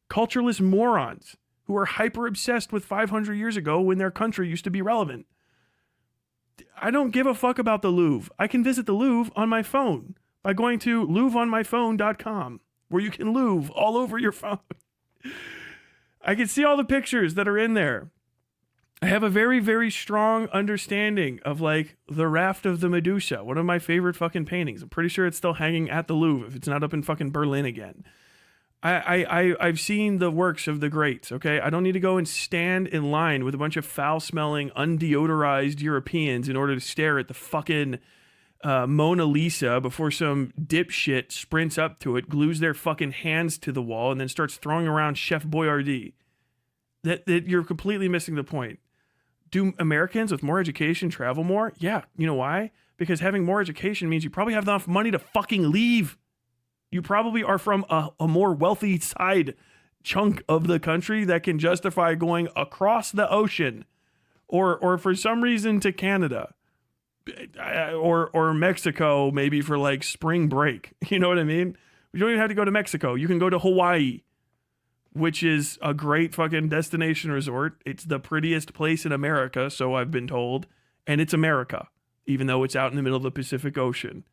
cultureless morons who are hyper-obsessed with 500 years ago when their country used to be relevant. I don't give a fuck about the Louvre. I can visit the Louvre on my phone by going to louvreonmyphone.com, where you can Louvre all over your phone. I can see all the pictures that are in there. I have a very, very strong understanding of like the Raft of the Medusa, one of my favorite fucking paintings. I'm pretty sure it's still hanging at the Louvre if it's not up in fucking Berlin again. I've seen the works of the greats, okay? I don't need to go and stand in line with a bunch of foul-smelling, undeodorized Europeans in order to stare at the fucking Mona Lisa before some dipshit sprints up to it, glues their fucking hands to the wall, and then starts throwing around Chef Boyardee. That you're completely missing the point. Do Americans with more education travel more? Yeah. You know why? Because having more education means you probably have enough money to fucking leave. You probably are from a more wealthy side chunk of the country that can justify going across the ocean or for some reason to Canada or Mexico, maybe for like spring break. You know what I mean? You don't even have to go to Mexico. You can go to Hawaii, which is a great fucking destination resort. It's the prettiest place in America, so I've been told. And it's America, even though it's out in the middle of the Pacific Ocean.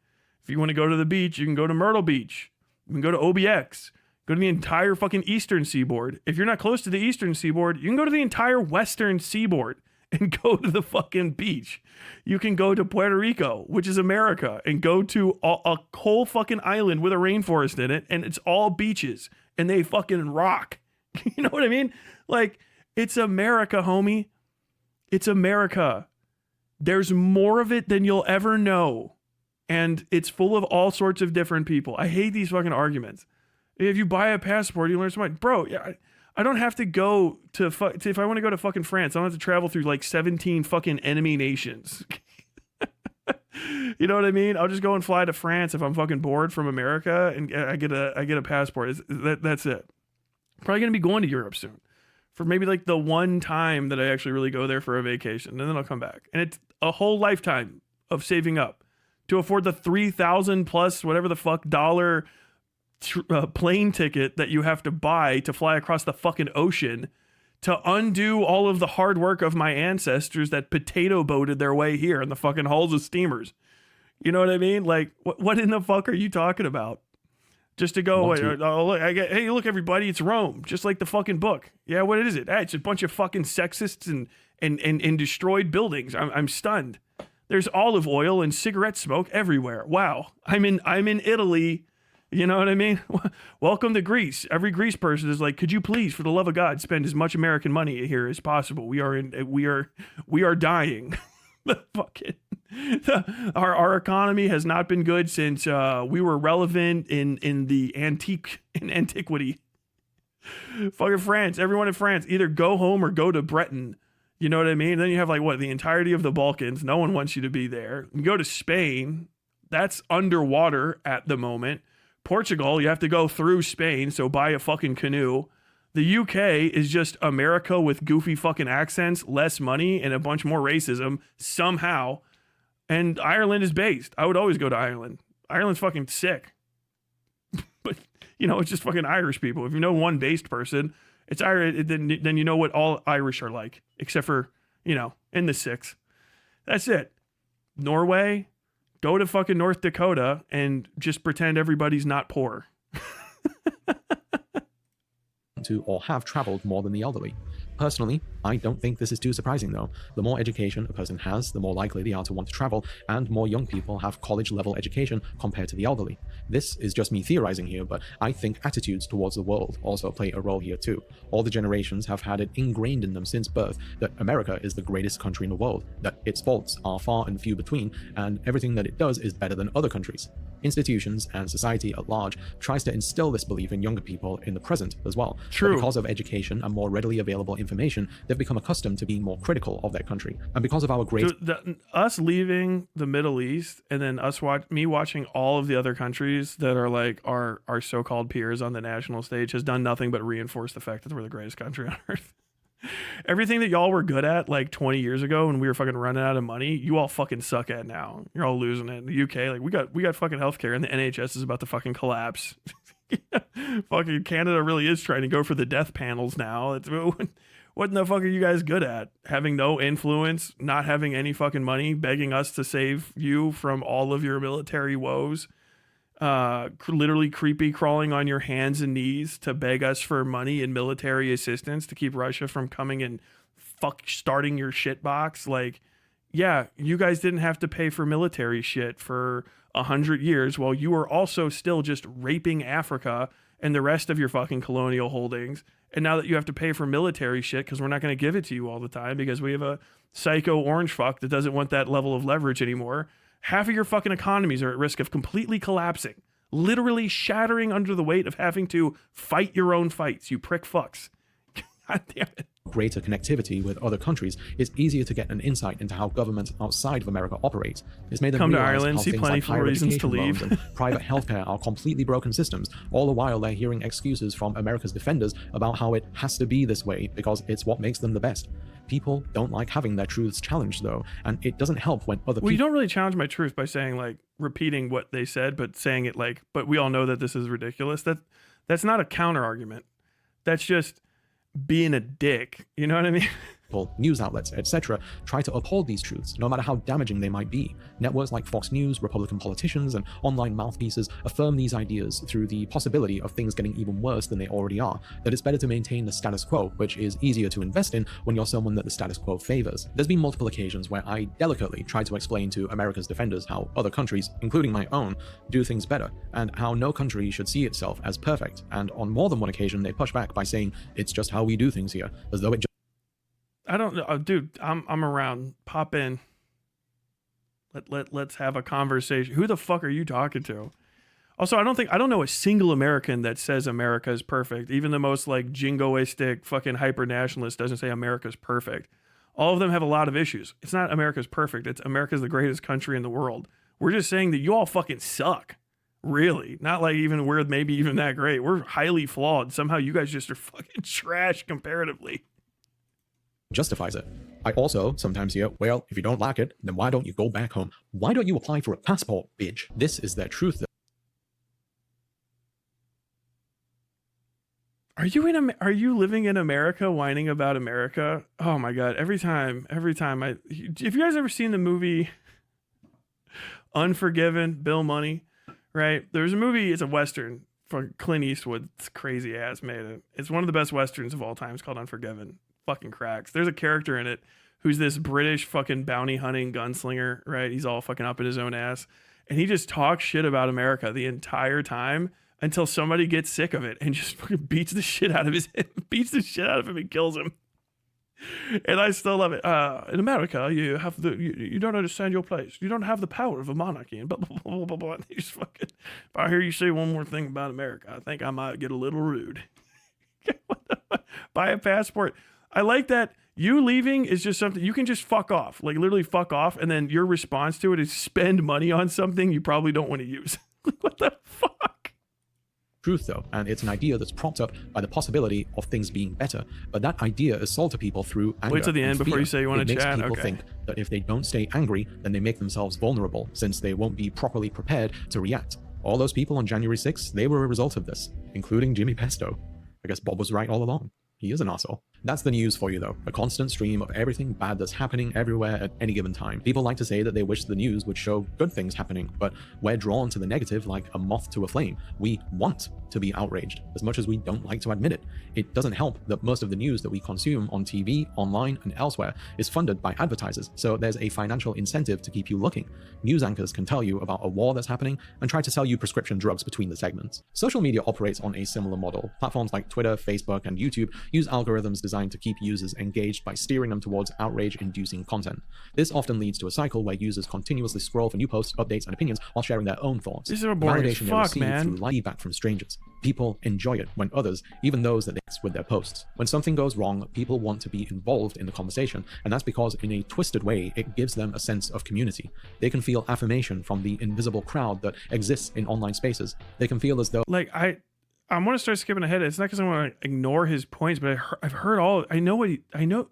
If you want to go to the beach, you can go to Myrtle Beach. You can go to OBX. Go to the entire fucking eastern seaboard. If you're not close to the eastern seaboard, you can go to the entire western seaboard and go to the fucking beach. You can go to Puerto Rico, which is America, and go to a whole fucking island with a rainforest in it, and it's all beaches, and they fucking rock. You know what I mean? Like, it's America, homie. It's America. There's more of it than you'll ever know. And it's full of all sorts of different people. I hate these fucking arguments. If you buy a passport, you learn so much. Bro, I don't have to go to if I want to go to fucking France, I don't have to travel through like 17 fucking enemy nations. You know what I mean? I'll just go and fly to France if I'm fucking bored from America and I get a passport. That's it. Probably going to be going to Europe soon for maybe like the one time that I actually really go there for a vacation, and then I'll come back. And it's a whole lifetime of saving up to afford the 3,000 plus whatever the fuck dollar plane ticket that you have to buy to fly across the fucking ocean to undo all of the hard work of my ancestors that potato boated their way here in the fucking hulls of steamers. You know what I mean? Like, what in the fuck are you talking about? Just to go, hey, look, everybody, it's Rome, just like the fucking book. Yeah, what is it? It's a bunch of fucking sexists and destroyed buildings. I'm stunned. There's olive oil and cigarette smoke everywhere. Wow. I'm in Italy. You know what I mean? Welcome to Greece. Every Greece person is like, could you please, for the love of God, spend as much American money here as possible? We are dying. Our economy has not been good since we were relevant in antiquity. Fucking France. Everyone in France, either go home or go to Britain. You know what I mean? Then you have like the entirety of the Balkans. No one wants you to be there. You go to Spain, that's underwater at the moment. Portugal, you have to go through Spain, so buy a fucking canoe. The UK is just America with goofy fucking accents, less money, and a bunch more racism somehow. And Ireland is based. I would always go to Ireland. Ireland's fucking sick. But, it's just fucking Irish people. If you know one based person, it's Irish, then you know what all Irish are like, except for, in the six. That's it. Norway, Go to fucking North Dakota and just pretend everybody's not poor. To or have traveled more than the elderly. Personally, I don't think this is too surprising though. The more education a person has, the more likely they are to want to travel, and more young people have college-level education compared to the elderly. This is just me theorizing here, but I think attitudes towards the world also play a role here too. All the generations have had it ingrained in them since birth that America is the greatest country in the world, that its faults are far and few between, and everything that it does is better than other countries. Institutions and society at large tries to instill this belief in younger people in the present as well. True. But because of education and more readily available information, they've become accustomed to being more critical of their country. And because of our great... Us leaving the Middle East and then me watching all of the other countries that are like our so-called peers on the national stage has done nothing but reinforce the fact that we're the greatest country on earth. Everything that y'all were good at like 20 years ago when we were fucking running out of money, you all fucking suck at now. You're all losing it. In the UK, like we got fucking healthcare and the NHS is about to fucking collapse. Fucking Canada really is trying to go for the death panels now. What in the fuck are you guys good at? Having no influence, not having any fucking money, begging us to save you from all of your military woes. Literally creepy crawling on your hands and knees to beg us for money and military assistance to keep Russia from coming and starting your shit box. Like, yeah, you guys didn't have to pay for military shit for 100 years while you were also still just raping Africa and the rest of your fucking colonial holdings. And now that you have to pay for military shit because we're not going to give it to you all the time because we have a psycho orange fuck that doesn't want that level of leverage anymore. Half of your fucking economies are at risk of completely collapsing, literally shattering under the weight of having to fight your own fights, you prick fucks. God damn it. Greater connectivity with other countries, it's easier to get an insight into how governments outside of America operate. It's made them come to realize Ireland, how see things plenty like for higher reasons to education leave. loans and private healthcare are completely broken systems. All the while they're hearing excuses from America's defenders about how it has to be this way because it's what makes them the best. People don't like having their truths challenged though, and it doesn't help when other people... Well, you don't really challenge my truth by saying like repeating what they said, but saying it like, but we all know that this is ridiculous. That's not a counter argument. That's just being a dick. You know what I mean? News outlets, etc., try to uphold these truths, no matter how damaging they might be. Networks like Fox News, Republican politicians, and online mouthpieces affirm these ideas through the possibility of things getting even worse than they already are, that it's better to maintain the status quo, which is easier to invest in when you're someone that the status quo favors. There's been multiple occasions where I delicately try to explain to America's defenders how other countries, including my own, do things better, and how no country should see itself as perfect, and on more than one occasion they push back by saying, it's just how we do things here, as though it just... I don't know, dude. I'm around. Pop in. Let's have a conversation. Who the fuck are you talking to? Also, I don't know a single American that says America is perfect. Even the most like jingoistic fucking hyper nationalist doesn't say America's perfect. All of them have a lot of issues. It's not America's perfect. It's America's the greatest country in the world. We're just saying that you all fucking suck. Really, not like even we're maybe even that great. We're highly flawed. Somehow you guys just are fucking trash comparatively. Justifies it. I also sometimes hear, well, if you don't like it, then why don't you go back home? Why don't you apply for a passport, bitch? This is their truth. Are you living in America whining about America? Oh my God. Every time have you guys ever seen the movie Unforgiven, Bill Money? Right? There's a movie, it's a Western for Clint Eastwood's crazy ass made it. It's one of the best Westerns of all time. It's called Unforgiven. Fucking cracks. There's a character in it who's this British fucking bounty hunting gunslinger, right? He's all fucking up in his own ass. And he just talks shit about America the entire time until somebody gets sick of it and just fucking beats the shit out of him and kills him. And I still love it. In America, you don't understand your place. You don't have the power of a monarchy. And blah, blah, blah, blah, blah. And just fucking, if I hear you say one more thing about America, I think I might get a little rude. Buy a passport. I like that you leaving is just something you can just fuck off, like literally fuck off. And then your response to it is spend money on something you probably don't want to use. What the fuck? Truth though, and it's an idea that's propped up by the possibility of things being better, but that idea is sold to people through anger. Wait till the end before you say you want to chat. It makes people okay. think that if they don't stay angry, then they make themselves vulnerable, since they won't be properly prepared to react. All those people on January 6th, they were a result of this, including Jimmy Pesto. I guess Bob was right all along. He is an asshole. That's the news for you though. A constant stream of everything bad that's happening everywhere at any given time. People like to say that they wish the news would show good things happening, but we're drawn to the negative like a moth to a flame. We want to be outraged, as much as we don't like to admit it. It doesn't help that most of the news that we consume on TV, online, and elsewhere is funded by advertisers, so there's a financial incentive to keep you looking. News anchors can tell you about a war that's happening and try to sell you prescription drugs between the segments. Social media operates on a similar model. Platforms like Twitter, Facebook, and YouTube use algorithms designed to keep users engaged by steering them towards outrage-inducing content. This often leads to a cycle where users continuously scroll for new posts, updates, and opinions while sharing their own thoughts. This is boring as Validation they fuck, receive man. through feedback from strangers. People enjoy it when others, even those that they mix with their posts. When something goes wrong, people want to be involved in the conversation, and that's because in a twisted way, it gives them a sense of community. They can feel affirmation from the invisible crowd that exists in online spaces. They can feel as though Like I want to start skipping ahead. It's not because I want to ignore his points, but I've heard all. I know.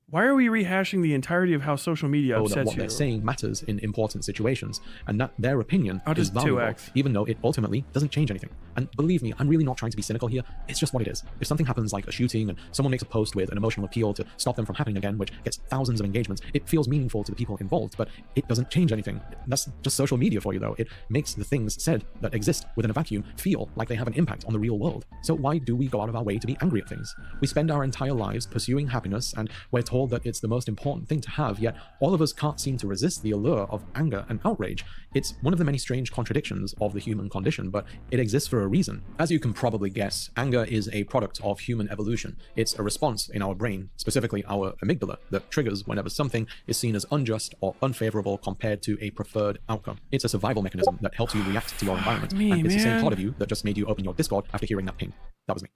Why are we rehashing the entirety of how social media that upsets what you? they're saying matters in important situations, and that their opinion I'll is just valuable, 2x. even though it ultimately doesn't change anything. And believe me, I'm really not trying to be cynical here. It's just what it is. If something happens like a shooting and someone makes a post with an emotional appeal to stop them from happening again, which gets thousands of engagements, it feels meaningful to the people involved, but it doesn't change anything. That's just social media for you, though. It makes the things said that exist within a vacuum feel like they have an impact on the real world. So why do we go out of our way to be angry at things? We spend our entire lives pursuing happiness, and we're told that it's the most important thing to have, yet all of us can't seem to resist the allure of anger and outrage. It's one of the many strange contradictions of the human condition, but it exists for a reason. As you can probably guess, anger is a product of human evolution. It's a response in our brain, specifically our amygdala, that triggers whenever something is seen as unjust or unfavorable compared to a preferred outcome. It's a survival mechanism that helps you react to your environment, and it's the same part of you that just made you open your Discord after hearing that ping. That was me.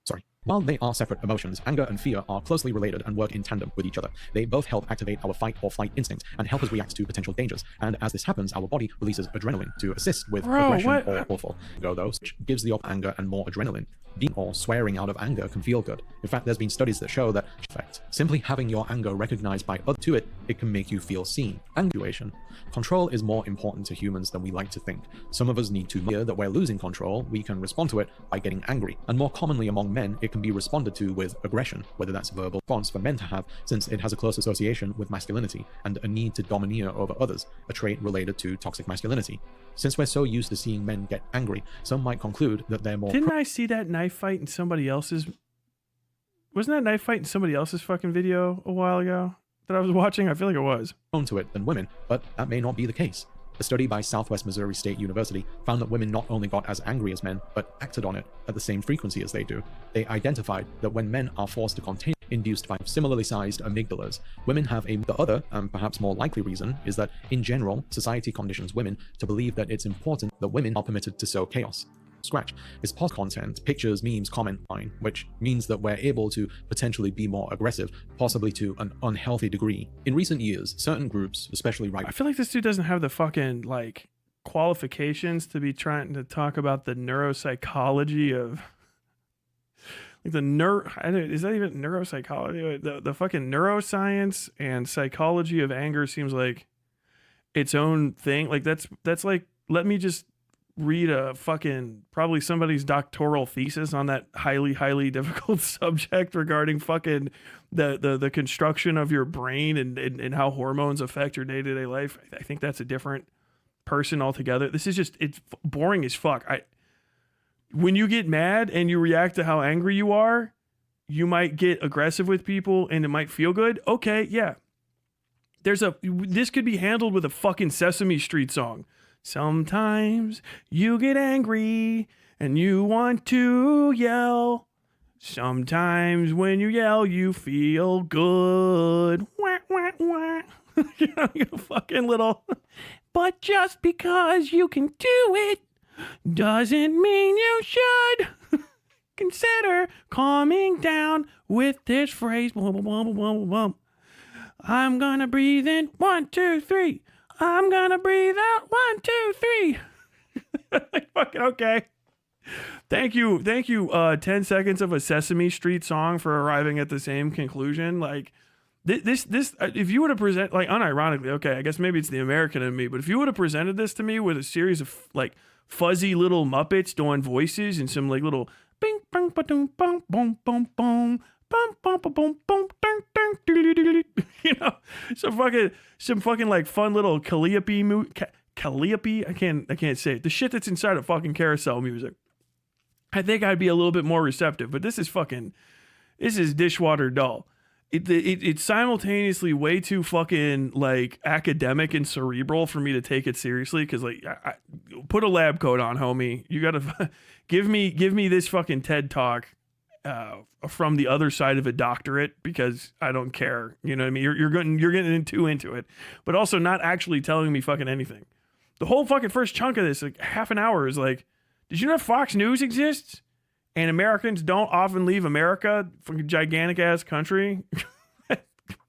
Sorry. While they are separate emotions, anger and fear are closely related and work in tandem with each other. They both help activate our fight or flight instincts and help us react to potential dangers. And as this happens, our body releases adrenaline to assist with aggression or awful. Go though, which gives the anger and more adrenaline. Being or swearing out of anger can feel good. In fact, there's been studies that show that effect. Simply having your anger recognized by others to it can make you feel seen. Anguation. Control is more important to humans than we like to think. Some of us need to hear that we're losing control. We can respond to it by getting angry. And more commonly among men, it can be responded to with aggression, whether that's a verbal response for men to have, since it has a close association with masculinity and a need to domineer over others, a trait related to toxic masculinity. Since we're so used to seeing men get angry, some might conclude that they're more Didn't I see that knife fight in somebody else's? Wasn't that knife fight in somebody else's fucking video a while ago that I was watching? I feel like it was. prone to it than women, but that may not be the case. A study by Southwest Missouri State University found that women not only got as angry as men, but acted on it at the same frequency as they do. They identified that when men are forced to contain induced by similarly sized amygdalas, women have the other and perhaps more likely reason is that in general, society conditions women to believe that it's important that women are permitted to sow chaos. Scratch is post content, pictures, memes, comment line, which means that we're able to potentially be more aggressive, possibly to an unhealthy degree. In recent years, certain groups, especially right, I feel like this dude doesn't have the fucking like qualifications to be trying to talk about the neuropsychology of like is that even neuropsychology? The fucking neuroscience and psychology of anger seems like its own thing. Like that's like, let me just read a fucking probably somebody's doctoral thesis on that highly difficult subject regarding fucking the construction of your brain and how hormones affect your day-to-day life. I think that's a different person altogether. This is just, it's boring as fuck. When you get mad and you react to how angry you are, you might get aggressive with people and it might feel good. Okay, yeah. This could be handled with a fucking Sesame Street song. Sometimes you get angry and you want to yell. Sometimes when you yell, you feel good. Wah, wah, wah. You fucking little. But just because you can do it doesn't mean you should consider calming down with this phrase. I'm gonna breathe in 1, 2, 3. I'm gonna breathe out 1, 2, 3. Fucking okay. Thank you. 10 seconds of a Sesame Street song for arriving at the same conclusion. Like this, if you would have presented, like unironically, okay, I guess maybe it's the American in me, but if you would have presented this to me with a series of like fuzzy little Muppets doing voices and some like little Bing bang ba-dum bum bum bum bum. Bum, bum, bum, bum, bum, dun, dun, doo-doo-doo-doo-doo. You know, some fucking like fun little Calliope Calliope. I can't say it. The shit that's inside of fucking carousel music. I think I'd be a little bit more receptive, but this is dishwater dull. It's simultaneously way too fucking like academic and cerebral for me to take it seriously. Cause like, I put a lab coat on, homie. You gotta give me this fucking TED talk from the other side of a doctorate, because I don't care. You know what I mean? You're getting too into it, but also not actually telling me fucking anything. The whole fucking first chunk of this, like half an hour, is like, did you know Fox News exists? And Americans don't often leave America, fucking gigantic ass country.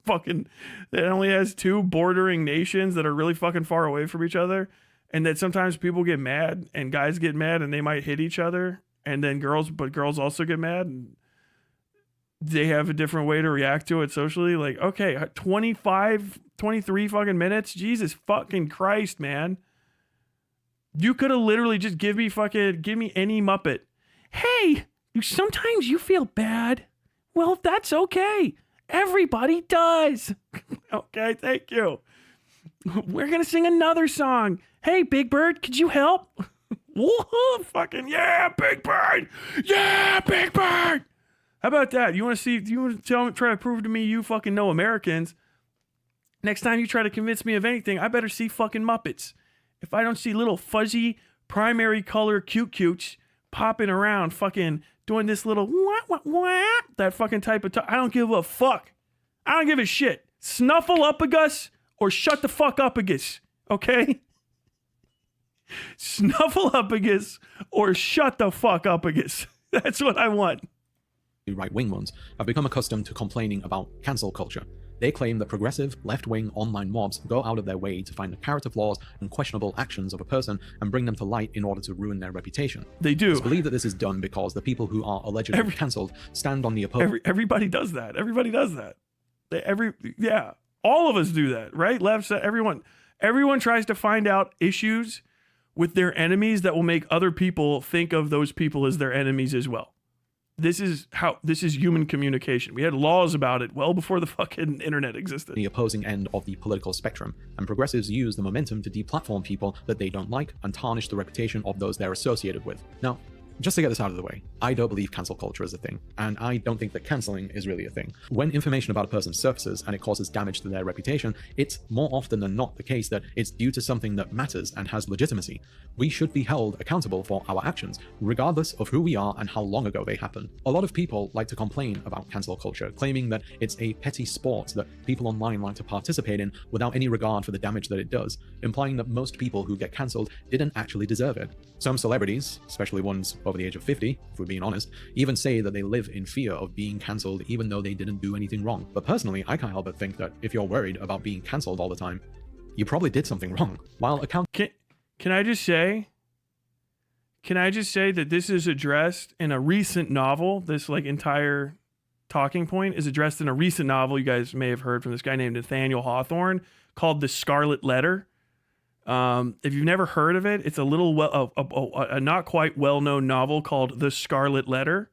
Fucking, that only has 2 bordering nations that are really fucking far away from each other. And that sometimes people get mad and guys get mad and they might hit each other. And then girls also get mad and they have a different way to react to it socially. Like, okay, 23 fucking minutes. Jesus fucking Christ, man. You could have literally just give me any Muppet. Hey, sometimes you feel bad. Well, that's okay. Everybody does. Okay, thank you. We're going to sing another song. Hey, Big Bird, could you help? Woohoo, fucking yeah, Big Bird. Yeah, Big Bird. How about that? You want to try to prove to me you fucking know Americans? Next time you try to convince me of anything, I better see fucking Muppets. If I don't see little fuzzy primary color cutes popping around, fucking doing this little that fucking type of I don't give a fuck. I don't give a shit. Snuffleupagus or shut the fuck upagus, okay? Snuffleupagus or shut the fuck upagus. That's what I want. Right-wing ones have become accustomed to complaining about cancel culture. They claim that progressive, left-wing online mobs go out of their way to find the character flaws and questionable actions of a person and bring them to light in order to ruin their reputation. They do. It's believed that this is done because the people who are allegedly cancelled stand on the opposing. Everybody does that. Everybody does that. Yeah. All of us do that, right? Left side, everyone tries to find out issues with their enemies that will make other people think of those people as their enemies as well. This is human communication. We had laws about it well before the fucking internet existed. The opposing end of the political spectrum, and progressives use the momentum to deplatform people that they don't like and tarnish the reputation of those they're associated with. Now, just to get this out of the way, I don't believe cancel culture is a thing, and I don't think that canceling is really a thing. When information about a person surfaces and it causes damage to their reputation, it's more often than not the case that it's due to something that matters and has legitimacy. We should be held accountable for our actions, regardless of who we are and how long ago they happened. A lot of people like to complain about cancel culture, claiming that it's a petty sport that people online like to participate in without any regard for the damage that it does, implying that most people who get cancelled didn't actually deserve it. Some celebrities, especially ones over the age of 50, if we're being honest, even say that they live in fear of being cancelled even though they didn't do anything wrong. But personally, I can't help but think that if you're worried about being cancelled all the time, you probably did something wrong. While Can I just say that this is addressed in a recent novel? This like entire talking point is addressed in a recent novel you guys may have heard from this guy named Nathaniel Hawthorne called The Scarlet Letter. If you've never heard of it, it's a little a not quite well-known novel called The Scarlet Letter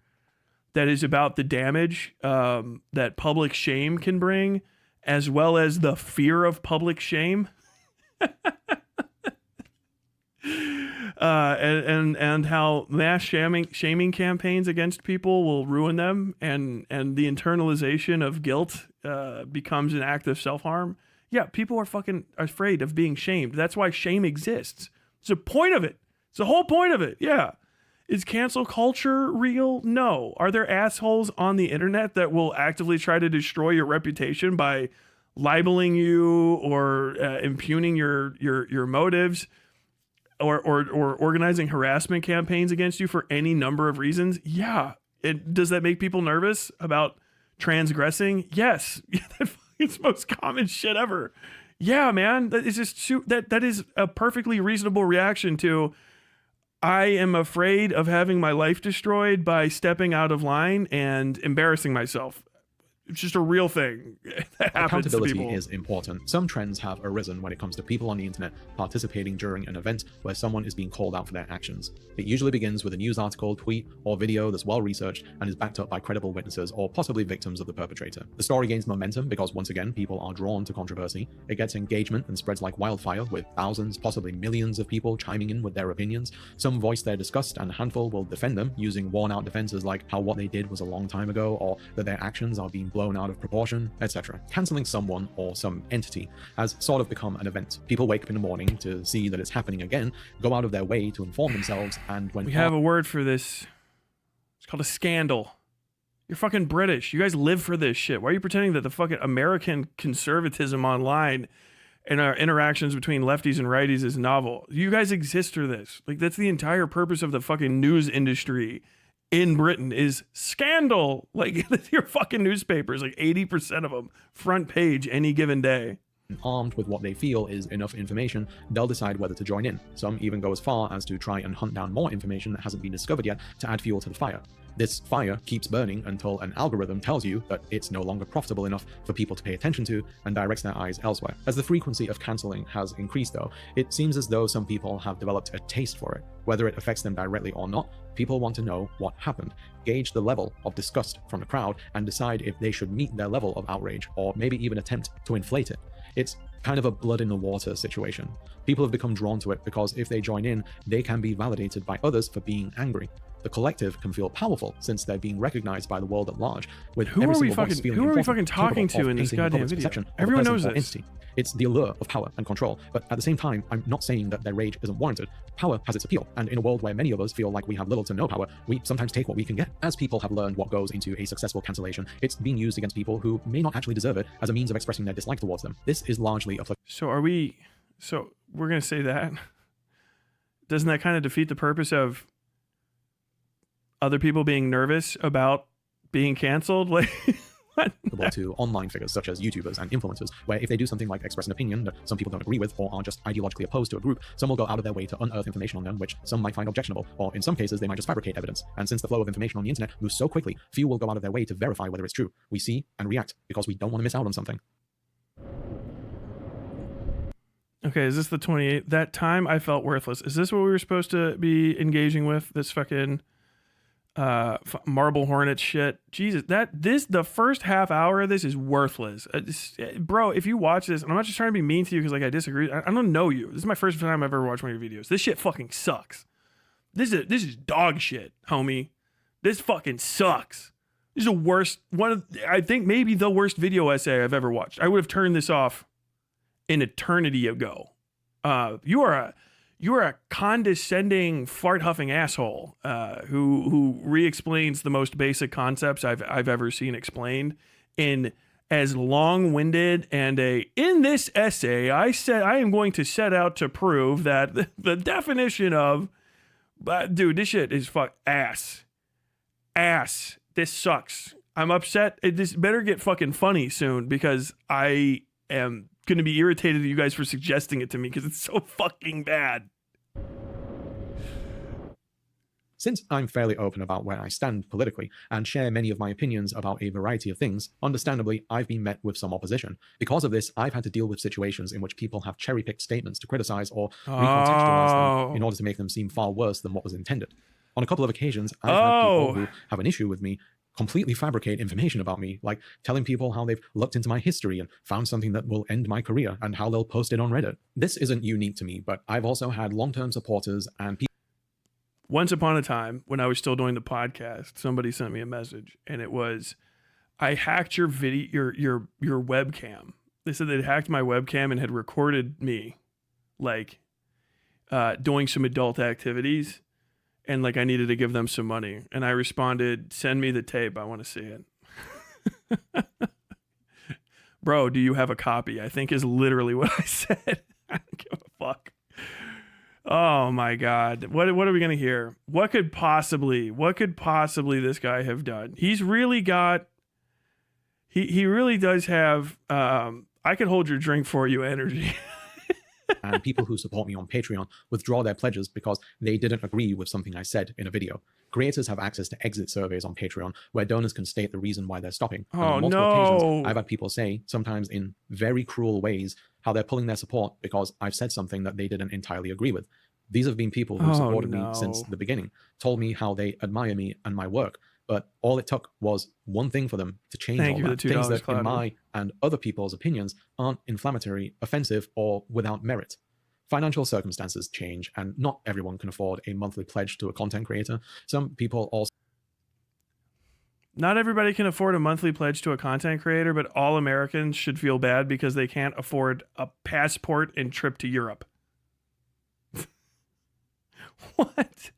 that is about the damage that public shame can bring, as well as the fear of public shame. And how mass shaming campaigns against people will ruin them, and the internalization of guilt becomes an act of self-harm. Yeah, people are fucking afraid of being shamed. That's why shame exists. It's the point of it. It's the whole point of it. Yeah. Is cancel culture real? No. Are there assholes on the internet that will actively try to destroy your reputation by libeling you or impugning your motives or organizing harassment campaigns against you for any number of reasons? Yeah. Does that make people nervous about transgressing? Yes. It's the most common shit ever. Yeah, man. That is just that is a perfectly reasonable reaction to, I am afraid of having my life destroyed by stepping out of line and embarrassing myself. It's just a real thing that happens to Accountability people. is important. Some trends have arisen when it comes to people on the internet participating during an event where someone is being called out for their actions. It usually begins with a news article, tweet, or video that's well researched and is backed up by credible witnesses or possibly victims of the perpetrator. The story gains momentum because once again, people are drawn to controversy. It gets engagement and spreads like wildfire, with thousands, possibly millions of people chiming in with their opinions. Some voice their disgust and a handful will defend them using worn-out defenses like how what they did was a long time ago or that their actions are being blown out of proportion, etc. Canceling someone or some entity has sort of become an event. People wake up in the morning to see that it's happening again, go out of their way to inform themselves, and when We have a word for this. It's called a scandal. You're fucking British. You guys live for this shit. Why are you pretending that the fucking American conservatism online and our interactions between lefties and righties is novel? You guys exist for this. Like, that's the entire purpose of the fucking news industry in Britain is scandal. Like, your fucking newspapers, like 80% of them, front page any given day. armed with what they feel is enough information, they'll decide whether to join in. Some even go as far as to try and hunt down more information that hasn't been discovered yet to add fuel to the fire. This fire keeps burning until an algorithm tells you that it's no longer profitable enough for people to pay attention to and directs their eyes elsewhere. As the frequency of cancelling has increased though, it seems as though some people have developed a taste for it. Whether it affects them directly or not, people want to know what happened, gauge the level of disgust from the crowd, and decide if they should meet their level of outrage or maybe even attempt to inflate it. It's kind of a blood in the water situation. People have become drawn to it because if they join in, they can be validated by others for being angry. The collective can feel powerful since they're being recognized by the world at large. With Who every are we single voice fucking- feeling who are we important, fucking talking capable to of in this painting the goddamn public's video? perception of a Everyone person knows or this. entity. It's the allure of power and control, but at the same time, I'm not saying that their rage isn't warranted. Power has its appeal, and in a world where many of us feel like we have little to no power, we sometimes take what we can get. As people have learned what goes into a successful cancellation, it's being used against people who may not actually deserve it as a means of expressing their dislike towards them. This is largely a So we're going to say that? Doesn't that kind of defeat the purpose of other people being nervous about being canceled? Like, what? applicable to online figures such as YouTubers and influencers, where if they do something like express an opinion that some people don't agree with or are just ideologically opposed to a group, some will go out of their way to unearth information on them which some might find objectionable, or in some cases they might just fabricate evidence. And since the flow of information on the internet moves so quickly, few will go out of their way to verify whether it's true. We see and react because we don't want to miss out on something. Okay, is this the 28th? That time I felt worthless. Is this what we were supposed to be engaging with? This fucking Marble Hornet shit. Jesus, the first half hour of this is worthless. Bro, if you watch this, and I'm not just trying to be mean to you because like I disagree. I don't know you. This is my first time I've ever watched one of your videos. This shit fucking sucks. This is dog shit, homie. This fucking sucks. This is the worst I think maybe the worst video essay I've ever watched. I would have turned this off an eternity ago. You are a condescending, fart huffing asshole who re-explains the most basic concepts I've ever seen explained in as long-winded and in this essay I said I am going to set out to prove that the definition of, dude, this shit is ass. This sucks. I'm upset. This better get fucking funny soon because I am going to be irritated at you guys for suggesting it to me because it's so fucking bad. Since I'm fairly open about where I stand politically and share many of my opinions about a variety of things, understandably, I've been met with some opposition. Because of this, I've had to deal with situations in which people have cherry-picked statements to criticize or recontextualize them in order to make them seem far worse than what was intended. On a couple of occasions, I've had people who have an issue with me completely fabricate information about me, like telling people how they've looked into my history and found something that will end my career and how they'll post it on Reddit. This isn't unique to me, but I've also had long-term supporters and people. Once upon a time, when I was still doing the podcast, somebody sent me a message, and it was, "I hacked your video, your webcam." They said they'd hacked my webcam and had recorded me, like, doing some adult activities, and like I needed to give them some money. And I responded, "Send me the tape. I want to see it." Bro, do you have a copy? I think is literally what I said. I don't give a fuck. Oh my God. What are we going to hear? What could possibly this guy have done? He's really got, he really does have, I could hold your drink for you energy. And people who support me on Patreon withdraw their pledges because they didn't agree with something I said in a video. Creators have access to exit surveys on Patreon where donors can state the reason why they're stopping. And on multiple occasions, I've had people say, sometimes in very cruel ways, how they're pulling their support because I've said something that they didn't entirely agree with. These have been people who supported me since the beginning, told me how they admire me and my work. But all it took was one thing for them to change all that. Things that, in my and other people's opinions, aren't inflammatory, offensive, or without merit. Financial circumstances change, and not everyone can afford a monthly pledge to a content creator. Some people also... Not everybody can afford a monthly pledge to a content creator, but all Americans should feel bad because they can't afford a passport and trip to Europe. What?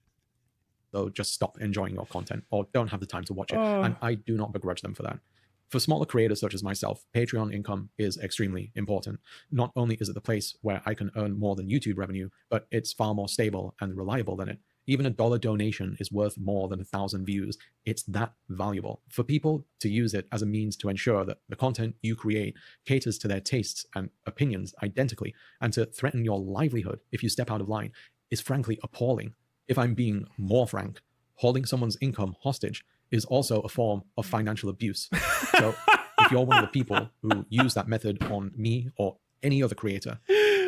So just stop enjoying your content or don't have the time to watch it. And I do not begrudge them for that. For smaller creators such as myself, Patreon income is extremely important. Not only is it the place where I can earn more than YouTube revenue, but it's far more stable and reliable than it. Even $1 donation is worth more than 1,000 views. It's that valuable. For people to use it as a means to ensure that the content you create caters to their tastes and opinions identically, and to threaten your livelihood if you step out of line, is frankly appalling. If I'm being more frank, holding someone's income hostage is also a form of financial abuse. So if you're one of the people who use that method on me or any other creator,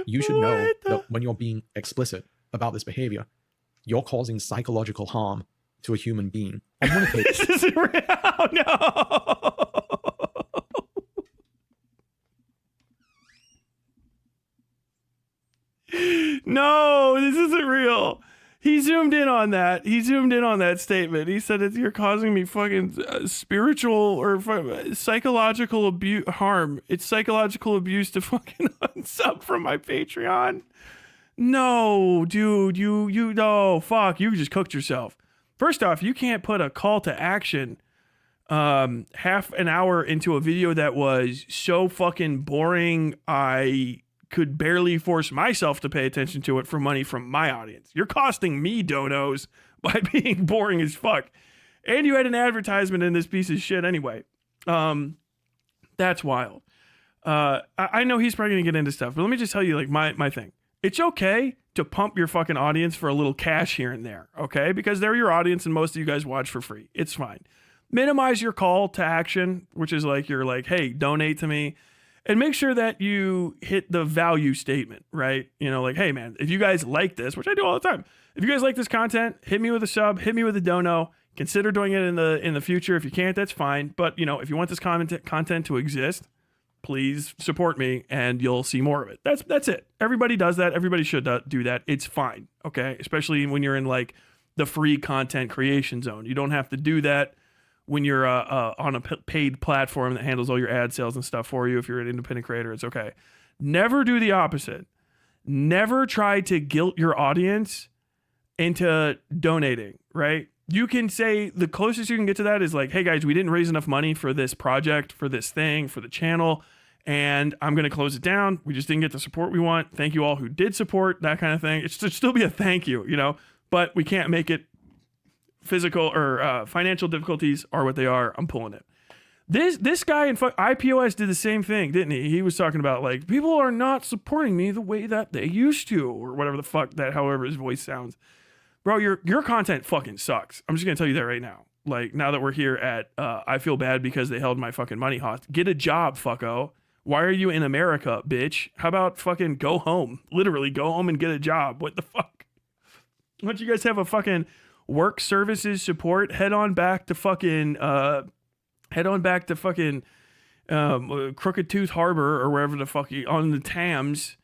you should know that when you're being explicit about this behavior, you're causing psychological harm to a human being. On one occasion, This isn't real. No. No, this isn't real. He zoomed in on that. He zoomed in on that statement. He said, "You're causing me fucking spiritual or psychological abuse harm. It's psychological abuse to fucking unsub from my Patreon." No, dude, you no, fuck, you just cooked yourself. First off, you can't put a call to action half an hour into a video that was so fucking boring I could barely force myself to pay attention to it for money from my audience. You're costing me donos by being boring as fuck. And you had an advertisement in this piece of shit anyway. That's wild. I know he's probably gonna get into stuff, but let me just tell you like my thing. It's okay to pump your fucking audience for a little cash here and there, okay? Because they're your audience and most of you guys watch for free. It's fine. Minimize your call to action, which is like you're like, hey, donate to me. And make sure that you hit the value statement, right? You know, like, hey, man, if you guys like this, which I do all the time, if you guys like this content, hit me with a sub, hit me with a dono. Consider doing it in the future. If you can't, that's fine. But, you know, if you want this content to exist, please support me and you'll see more of it. That's it. Everybody does that. Everybody should do that. It's fine, okay? Especially when you're in, like, the free content creation zone. You don't have to do that when you're on a paid platform that handles all your ad sales and stuff for you. If you're an independent creator, it's okay. Never do the opposite. Never try to guilt your audience into donating, right? You can say the closest you can get to that is like, hey guys, we didn't raise enough money for this project, for this thing, for the channel, and I'm going to close it down. We just didn't get the support we want. Thank you all who did support, that kind of thing. It should still be a thank you, you know, but we can't make it physical or financial difficulties are what they are. I'm pulling it. This guy in IPOS did the same thing, didn't he? He was talking about like, people are not supporting me the way that they used to, or whatever the fuck that, however his voice sounds. Bro, your content fucking sucks. I'm just gonna tell you that right now. Like, now that we're here at I feel bad because they held my fucking money hostage. Get a job, fucko. Why are you in America, bitch? How about fucking go home? Literally go home and get a job. What the fuck? Why don't you guys have a fucking work services support? Head on back to fucking Crooked Tooth Harbor or wherever the fuck you on the Thames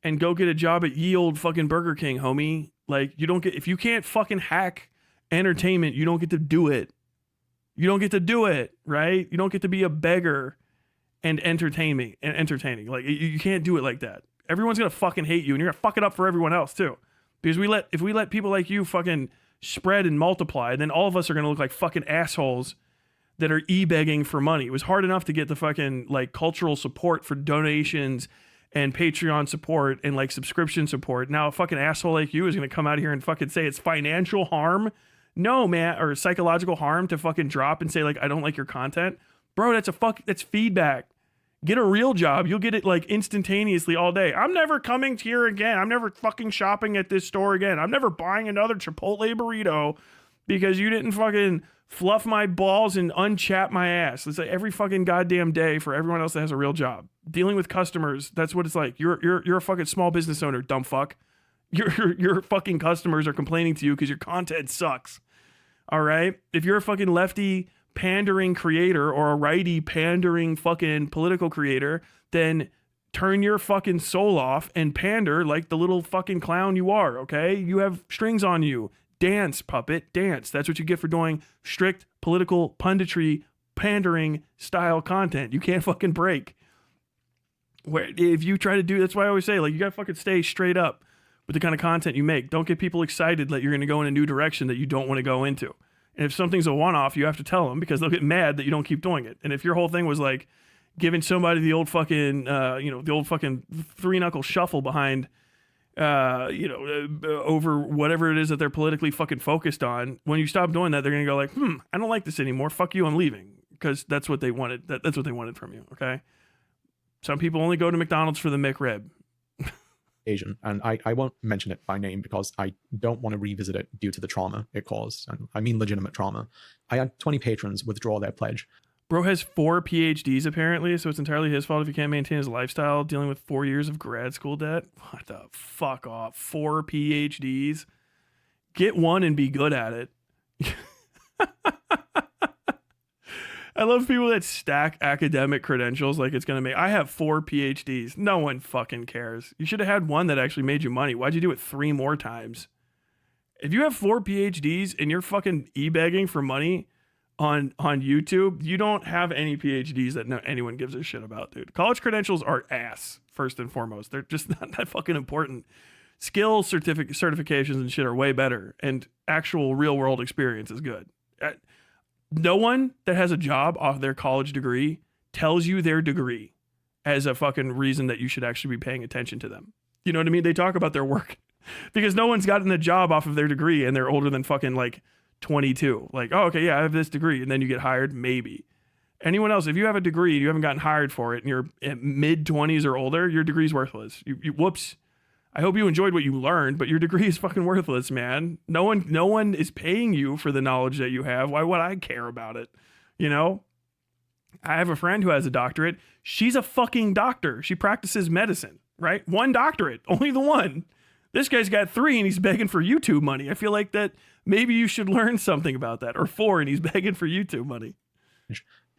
and go get a job at ye old fucking Burger King, homie. Like, you don't get, if you can't fucking hack entertainment, you don't get to do it. You don't get to do it, right? You don't get to be a beggar and entertaining. Like, you can't do it like that. Everyone's gonna fucking hate you, and you're gonna fuck it up for everyone else too. Because if we let people like you fucking spread and multiply, then all of us are gonna look like fucking assholes that are e-begging for money. It was hard enough to get the fucking like cultural support for donations and Patreon support and like subscription support. Now a fucking asshole like you is gonna come out here and fucking say it's financial harm. No, man, or psychological harm to fucking drop and say like, I don't like your content. Bro, that's feedback. Get a real job. You'll get it like instantaneously all day. I'm never coming here again. I'm never fucking shopping at this store again. I'm never buying another Chipotle burrito because you didn't fucking fluff my balls and unchap my ass. It's like every fucking goddamn day for everyone else that has a real job. Dealing with customers, that's what it's like. You're a fucking small business owner, dumb fuck. Your fucking customers are complaining to you because your content sucks. All right? If you're a fucking lefty pandering creator or a righty pandering fucking political creator, then turn your fucking soul off and pander like the little fucking clown you are, okay? You have strings on you. Dance, puppet, dance. That's what you get for doing strict political punditry, pandering style content. You can't fucking break. Where if you try to do, that's why I always say, like, you gotta fucking stay straight up with the kind of content you make. Don't get people excited that you're gonna go in a new direction that you don't want to go into. And if something's a one-off, you have to tell them because they'll get mad that you don't keep doing it. And if your whole thing was like giving somebody the old fucking, the old fucking three-knuckle shuffle behind, over whatever it is that they're politically fucking focused on, when you stop doing that, they're going to go like, I don't like this anymore. Fuck you, I'm leaving. Because that's what they wanted. That's what they wanted from you, okay? Some people only go to McDonald's for the McRib. Asian, and I won't mention it by name because I don't want to revisit it due to the trauma it caused, and I mean legitimate trauma. I had 20 patrons withdraw their pledge. Bro has 4 PhDs apparently, so it's entirely his fault if he can't maintain his lifestyle dealing with 4 years of grad school debt. What the fuck off? 4 PhDs? Get one and be good at it. I love people that stack academic credentials like it's going to make... I have 4 PhDs. No one fucking cares. You should have had one that actually made you money. Why'd you do it 3 more times? If you have 4 PhDs and you're fucking e-begging for money on YouTube, you don't have any PhDs that anyone gives a shit about, dude. College credentials are ass, first and foremost. They're just not that fucking important. Skill certifications and shit are way better, and actual real-world experience is good. No one that has a job off their college degree tells you their degree as a fucking reason that you should actually be paying attention to them. You know what I mean? They talk about their work because no one's gotten a job off of their degree and they're older than fucking like 22. Like, oh, okay, yeah, I have this degree. And then you get hired, maybe. Anyone else, if you have a degree and you haven't gotten hired for it and you're at mid-20s or older, your degree's worthless. Whoops. I hope you enjoyed what you learned, but your degree is fucking worthless, man. No one is paying you for the knowledge that you have. Why would I care about it? You know? I have a friend who has a doctorate. She's a fucking doctor. She practices medicine, right? 1 doctorate, only the one. This guy's got 3 and he's begging for YouTube money. I feel like that maybe you should learn something about that. Or 4 and he's begging for YouTube money.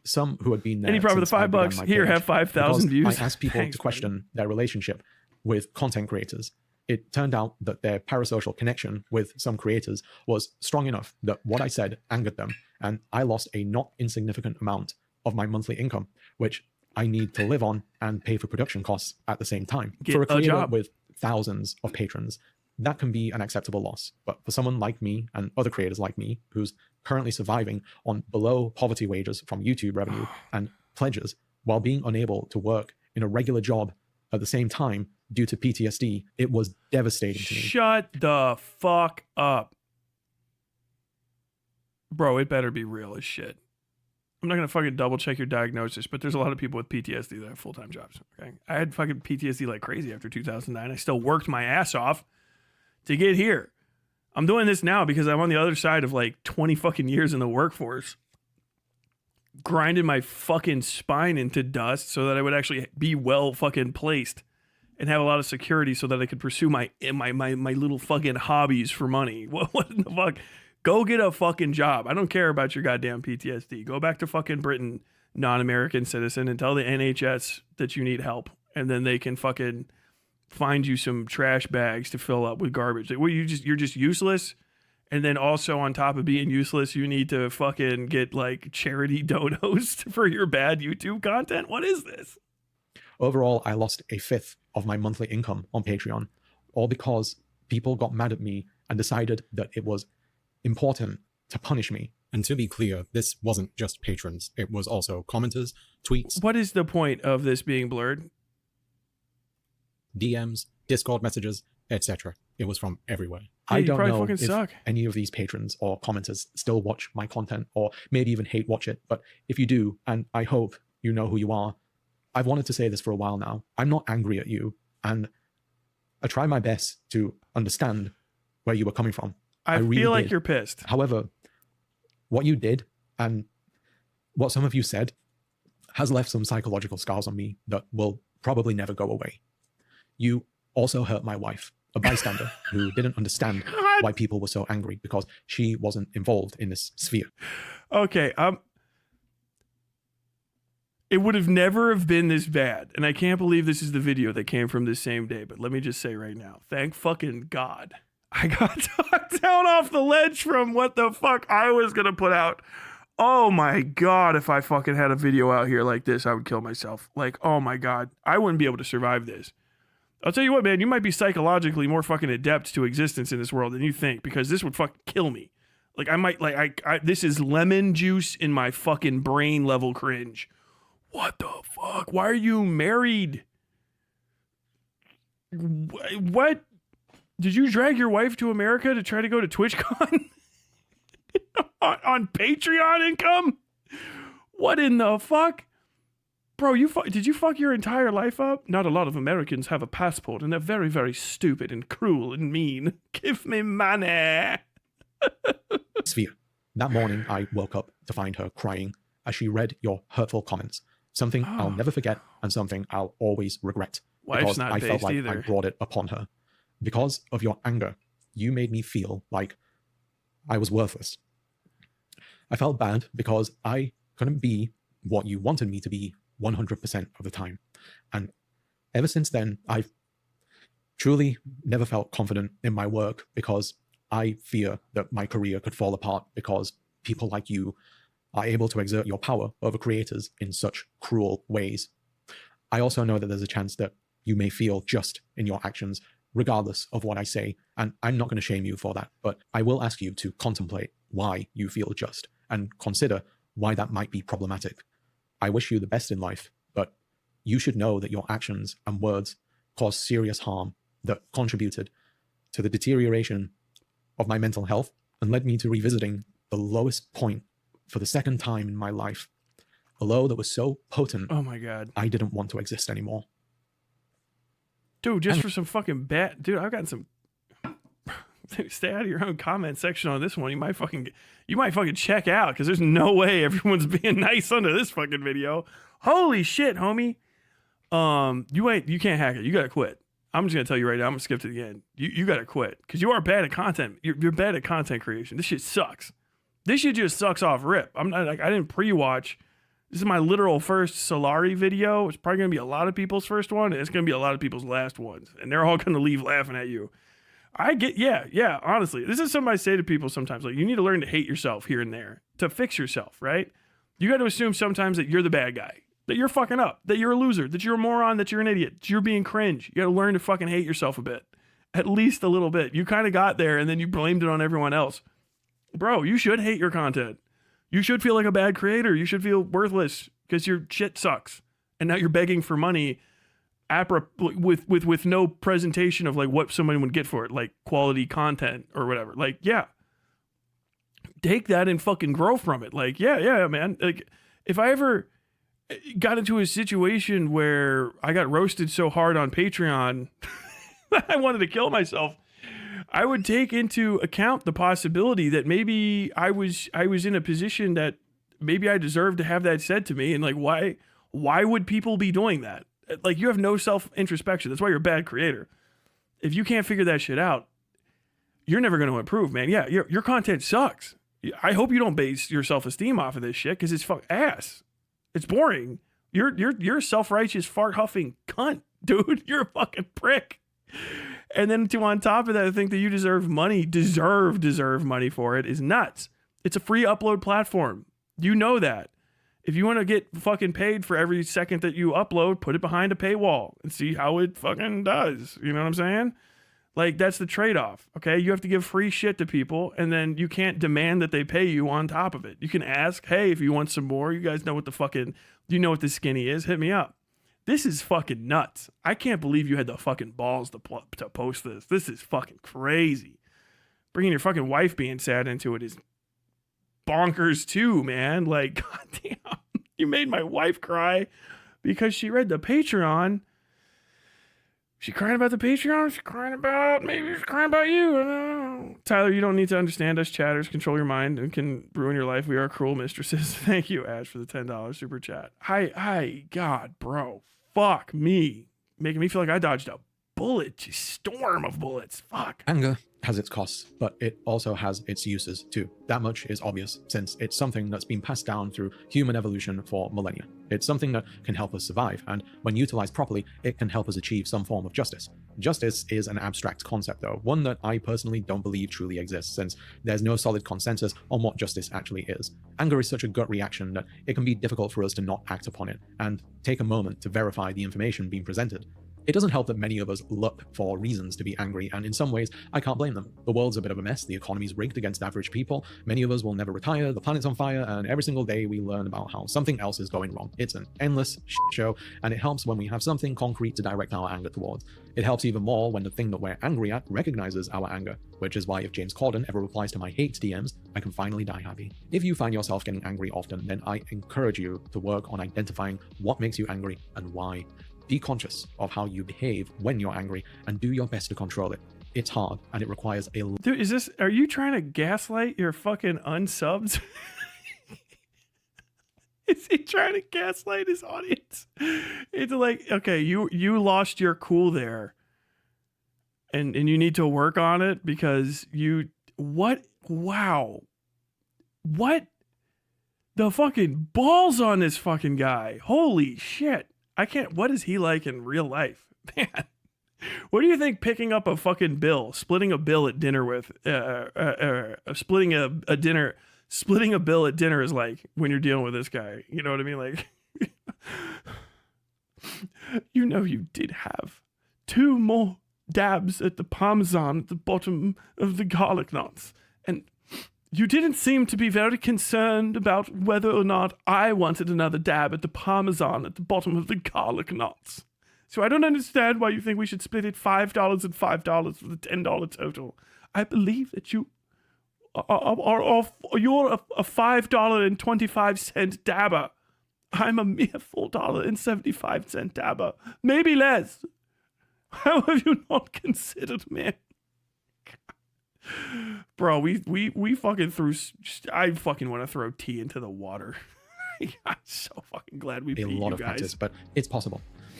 Some who had been there. Any problem with the $5? Here, have 5,000 views. I asked people Thanks, to question their relationship with content creators. It turned out that their parasocial connection with some creators was strong enough that what I said angered them, and I lost a not insignificant amount of my monthly income, which I need to live on and pay for production costs at the same time. Get for a creator job. with thousands of patrons, that can be an acceptable loss. But for someone like me and other creators like me, who's currently surviving on below poverty wages from YouTube revenue and pledges while being unable to work in a regular job at the same time due to PTSD, it was devastating to me. Shut the fuck up. Bro, it better be real as shit. I'm not going to fucking double check your diagnosis, but there's a lot of people with PTSD that have full-time jobs. Okay, I had fucking PTSD like crazy after 2009. I still worked my ass off to get here. I'm doing this now because I'm on the other side of like 20 fucking years in the workforce, grinding my fucking spine into dust so that I would actually be well fucking placed and have a lot of security so that I could pursue my little fucking hobbies for money. What in the fuck? Go get a fucking job. I don't care about your goddamn PTSD. Go back to fucking Britain, non-American citizen, and tell the NHS that you need help. And then they can fucking find you some trash bags to fill up with garbage. Like, well, you're just useless. And then also on top of being useless, you need to fucking get like charity donos for your bad YouTube content. What is this? Overall, I lost a 1/5 of my monthly income on Patreon, all because people got mad at me and decided that it was important to punish me. And to be clear, this wasn't just patrons. It was also commenters, tweets, What is the point of this being blurred? DMs, Discord messages, etc. It was from everywhere. I you don't probably know fucking if suck. any of these patrons or commenters still watch my content or maybe even hate watch it, but if you do, and I hope you know who you are, I've wanted to say this for a while now. I'm not angry at you, and I try my best to understand where you were coming from. I really feel like did. you're pissed. However, what you did and what some of you said has left some psychological scars on me that will probably never go away. You also hurt my wife, a bystander who didn't understand why people were so angry because she wasn't involved in this sphere. Okay, it would have never have been this bad, and I can't believe this is the video that came from this same day, but let me just say right now, thank fucking God I got talked down off the ledge from what the fuck I was gonna put out. Oh my God, if I fucking had a video out here like this, I would kill myself. Like, oh my God, I wouldn't be able to survive this. I'll tell you what, man, you might be psychologically more fucking adept to existence in this world than you think, because this would fucking kill me. Like, I might, like, this is lemon juice in my fucking brain level cringe. What the fuck? Why are you married? What? Did you drag your wife to America to try to go to TwitchCon? on Patreon income? What in the fuck? Bro, did you fuck your entire life up? Not a lot of Americans have a passport, and they're very, very stupid and cruel and mean. Give me money. Sphere. That morning, I woke up to find her crying as she read your hurtful comments. Something I'll never forget and something I'll always regret. Wife's because not I felt based like either. I brought it upon her. Because of your anger, you made me feel like I was worthless. I felt bad because I couldn't be what you wanted me to be 100% of the time. And ever since then, I've truly never felt confident in my work because I fear that my career could fall apart because people like you are able to exert your power over creators in such cruel ways. I also know that there's a chance that you may feel just in your actions, regardless of what I say, and I'm not going to shame you for that, but I will ask you to contemplate why you feel just and consider why that might be problematic. I wish you the best in life, but you should know that your actions and words caused serious harm that contributed to the deterioration of my mental health and led me to revisiting the lowest point for the second time in my life. A low that was so potent, Oh my God. I didn't want to exist anymore. Dude, just for some fucking bat. Dude, I've gotten some. Stay out of your own comment section on this one. You might fucking check out because there's no way everyone's being nice under this fucking video. Holy shit, homie. You can't hack it. You gotta quit. I'm just gonna tell you right now. I'm gonna skip to the end. You gotta quit because you are bad at content. You're bad at content creation. This shit sucks. This shit just sucks off rip. I'm not like I didn't pre-watch. This is my literal first Solari video. It's probably gonna be a lot of people's first one, and it's gonna be a lot of people's last ones, and they're all gonna leave laughing at you. I get, yeah, honestly, this is something I say to people sometimes, like, you need to learn to hate yourself here and there to fix yourself, right? You got to assume sometimes that you're the bad guy, that you're fucking up, that you're a loser, that you're a moron, that you're an idiot, that you're being cringe. You got to learn to fucking hate yourself a bit, at least a little bit. You kind of got there and then you blamed it on everyone else. Bro, you should hate your content. You should feel like a bad creator. You should feel worthless because your shit sucks. And now you're begging for money with no presentation of like what somebody would get for it, like quality content or whatever. Like, yeah, take that and fucking grow from it. Like, yeah, man. Like, if I ever got into a situation where I got roasted so hard on Patreon that I wanted to kill myself, I would take into account the possibility that maybe I was in a position that maybe I deserved to have that said to me, and like, why would people be doing that? Like, you have no self-introspection. That's why you're a bad creator. If you can't figure that shit out, you're never going to improve, man. Yeah, your content sucks. I hope you don't base your self-esteem off of this shit because it's fuck ass. It's boring. You're a self-righteous fart-huffing cunt, dude. You're a fucking prick. And then to on top of that, I think that you deserve money, deserve money for it is nuts. It's a free upload platform. You know that. If you want to get fucking paid for every second that you upload, put it behind a paywall and see how it fucking does. You know what I'm saying? Like, that's the trade-off, okay? You have to give free shit to people, and then you can't demand that they pay you on top of it. You can ask, hey, if you want some more, you guys know what you know what the skinny is, hit me up. This is fucking nuts. I can't believe you had the fucking balls to post this. This is fucking crazy. Bringing your fucking wife being sad into it is bonkers too, man. Like, goddamn, you made my wife cry because she read the Patreon. She crying about the Patreon? She's crying about, maybe she's crying about you. I don't know. Tyler, you don't need to understand us chatters. Control your mind and can ruin your life. We are cruel mistresses. Thank you, Ash, for the $10 super chat. Hi, God, bro. Fuck me. Making me feel like I dodged a bullet. Just storm of bullets. Fuck. Anger has its costs, but it also has its uses too. That much is obvious, since it's something that's been passed down through human evolution for millennia. It's something that can help us survive, and when utilized properly, it can help us achieve some form of justice. Justice is an abstract concept though, one that I personally don't believe truly exists, since there's no solid consensus on what justice actually is. Anger is such a gut reaction that it can be difficult for us to not act upon it, and take a moment to verify the information being presented. It doesn't help that many of us look for reasons to be angry, and in some ways, I can't blame them. The world's a bit of a mess, the economy's rigged against average people, many of us will never retire, the planet's on fire, and every single day we learn about how something else is going wrong. It's an endless shit show, and it helps when we have something concrete to direct our anger towards. It helps even more when the thing that we're angry at recognizes our anger, which is why if James Corden ever replies to my hate DMs, I can finally die happy. If you find yourself getting angry often, then I encourage you to work on identifying what makes you angry and why. Be conscious of how you behave when you're angry and do your best to control it. It's hard and it requires a lot. Dude, are you trying to gaslight your fucking unsubs? Is he trying to gaslight his audience? It's like, okay, you lost your cool there. And you need to work on it because wow. What the fucking balls on this fucking guy? Holy shit. What is he like in real life? Man, what do you think picking up a fucking bill, splitting a bill at dinner with, splitting a bill at dinner is like when you're dealing with this guy? You know what I mean? Like, you did have 2 more dabs at the Parmesan at the bottom of the garlic knots. And you didn't seem to be very concerned about whether or not I wanted another dab at the Parmesan at the bottom of the garlic knots. So I don't understand why you think we should split it $5 and $5 for the $10 total. I believe that you're a $5.25 dabber. I'm a mere $4.75 dabber. Maybe less. How have you not considered me? Bro, we fucking I fucking want to throw tea into the water. I'm so fucking glad we beat you guys. A lot of practice, but it's possible.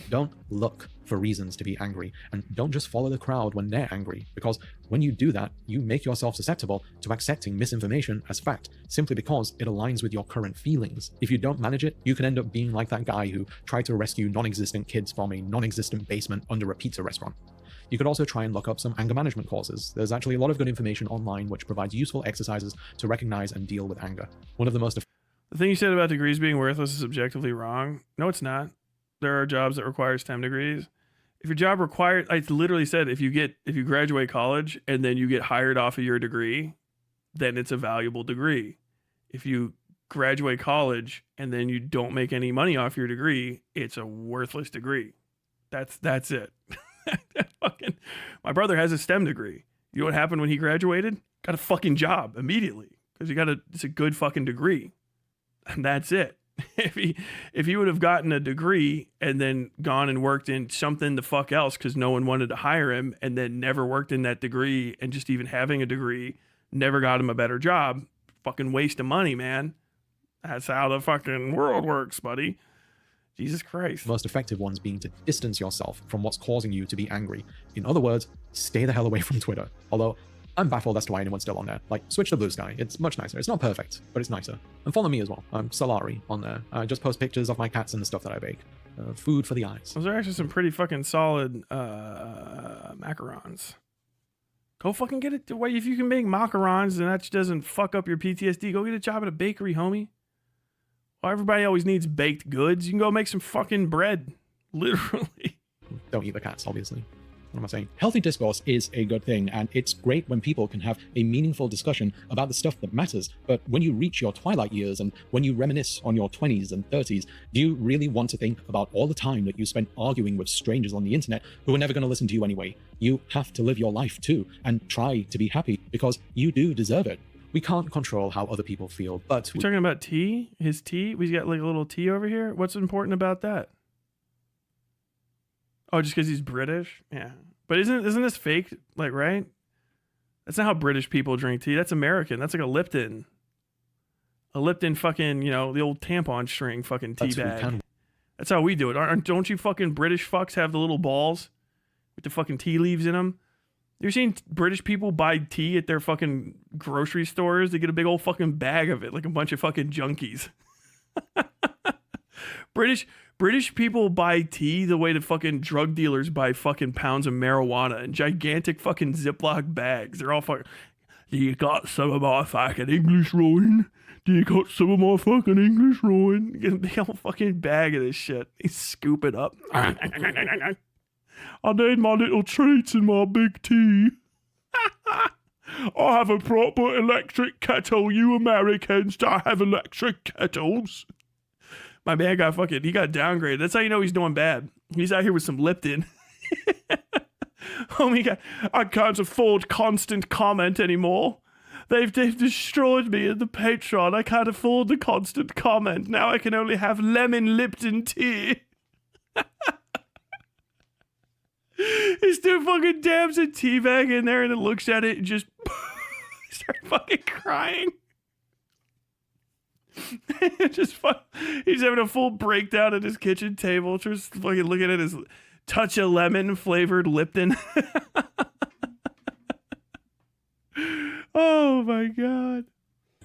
Don't look for reasons to be angry, and don't just follow the crowd when they're angry, because when you do that, you make yourself susceptible to accepting misinformation as fact, simply because it aligns with your current feelings. If you don't manage it, you can end up being like that guy who tried to rescue non-existent kids from a non-existent basement under a pizza restaurant. You could also try and look up some anger management courses. There's actually a lot of good information online which provides useful exercises to recognize and deal with anger. One of the most... The thing you said about degrees being worthless is objectively wrong. No, it's not. There are jobs that require STEM degrees. If your job required, I literally said, if you graduate college and then you get hired off of your degree, then it's a valuable degree. If you graduate college and then you don't make any money off your degree, it's a worthless degree. That's it. My brother has a STEM degree. You know what happened when he graduated? Got a fucking job immediately because it's a good fucking degree. And that's it. If he would have gotten a degree and then gone and worked in something the fuck else because no one wanted to hire him, and then never worked in that degree, and just even having a degree never got him a better job, fucking waste of money, man. That's how the fucking world works, buddy. Jesus Christ. Most effective ones being to distance yourself from what's causing you to be angry. In other words, stay the hell away from Twitter. Although, I'm baffled as to why anyone's still on there. Like, switch to Blue Sky. It's much nicer. It's not perfect, but it's nicer. And follow me as well. I'm Solari on there. I just post pictures of my cats and the stuff that I bake. Food for the eyes. Those are actually some pretty fucking solid macarons. Go fucking get it. If you can make macarons and that doesn't fuck up your PTSD, go get a job at a bakery, homie. Well, everybody always needs baked goods. You can go make some fucking bread. Literally. Don't eat the cats, obviously. What am I saying? Healthy discourse is a good thing, and it's great when people can have a meaningful discussion about the stuff that matters. But when you reach your twilight years and when you reminisce on your 20s and 30s, do you really want to think about all the time that you spent arguing with strangers on the internet who are never going to listen to you anyway? You have to live your life too and try to be happy because you do deserve it. We can't control how other people feel, but... You're talking about tea? His tea? We got like a little tea over here? What's important about that? Oh, just because he's British? Yeah. But isn't this fake? Like, right? That's not how British people drink tea. That's American. That's like a Lipton. A Lipton fucking, the old tampon string fucking tea bag. That's how we do it. Don't you fucking British fucks have the little balls with the fucking tea leaves in them? You're seeing British people buy tea at their fucking grocery stores. They get a big old fucking bag of it, like a bunch of fucking junkies. British people buy tea the way the fucking drug dealers buy fucking pounds of marijuana in gigantic fucking Ziploc bags. They're all fucking, do you got some of my fucking English wine? Do you got some of my fucking English wine? Get a big old fucking bag of this shit. They scoop it up. I need my little treats in my big tea. I have a proper electric kettle. You Americans don't have electric kettles. My man got he got downgraded. That's how you know he's doing bad. He's out here with some Lipton. Homie, I can't afford constant comment anymore. They've destroyed me in the Patreon. I can't afford the constant comment. Now I can only have lemon Lipton tea. This dude fucking dabs a tea bag in there and then looks at it and just starts fucking crying. He's having a full breakdown at his kitchen table, just fucking looking at his touch of lemon flavored Lipton. Oh my god.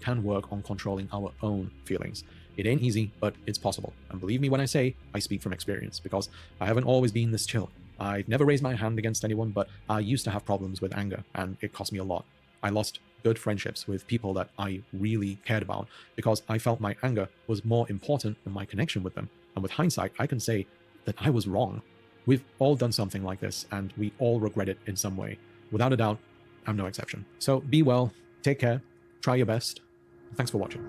Can work on controlling our own feelings. It ain't easy, but it's possible. And believe me when I say I speak from experience, because I haven't always been this chill. I've never raised my hand against anyone, but I used to have problems with anger, and it cost me a lot. I lost good friendships with people that I really cared about because I felt my anger was more important than my connection with them. And with hindsight, I can say that I was wrong. We've all done something like this, and we all regret it in some way. Without a doubt, I'm no exception. So be well, take care, try your best. Thanks for watching.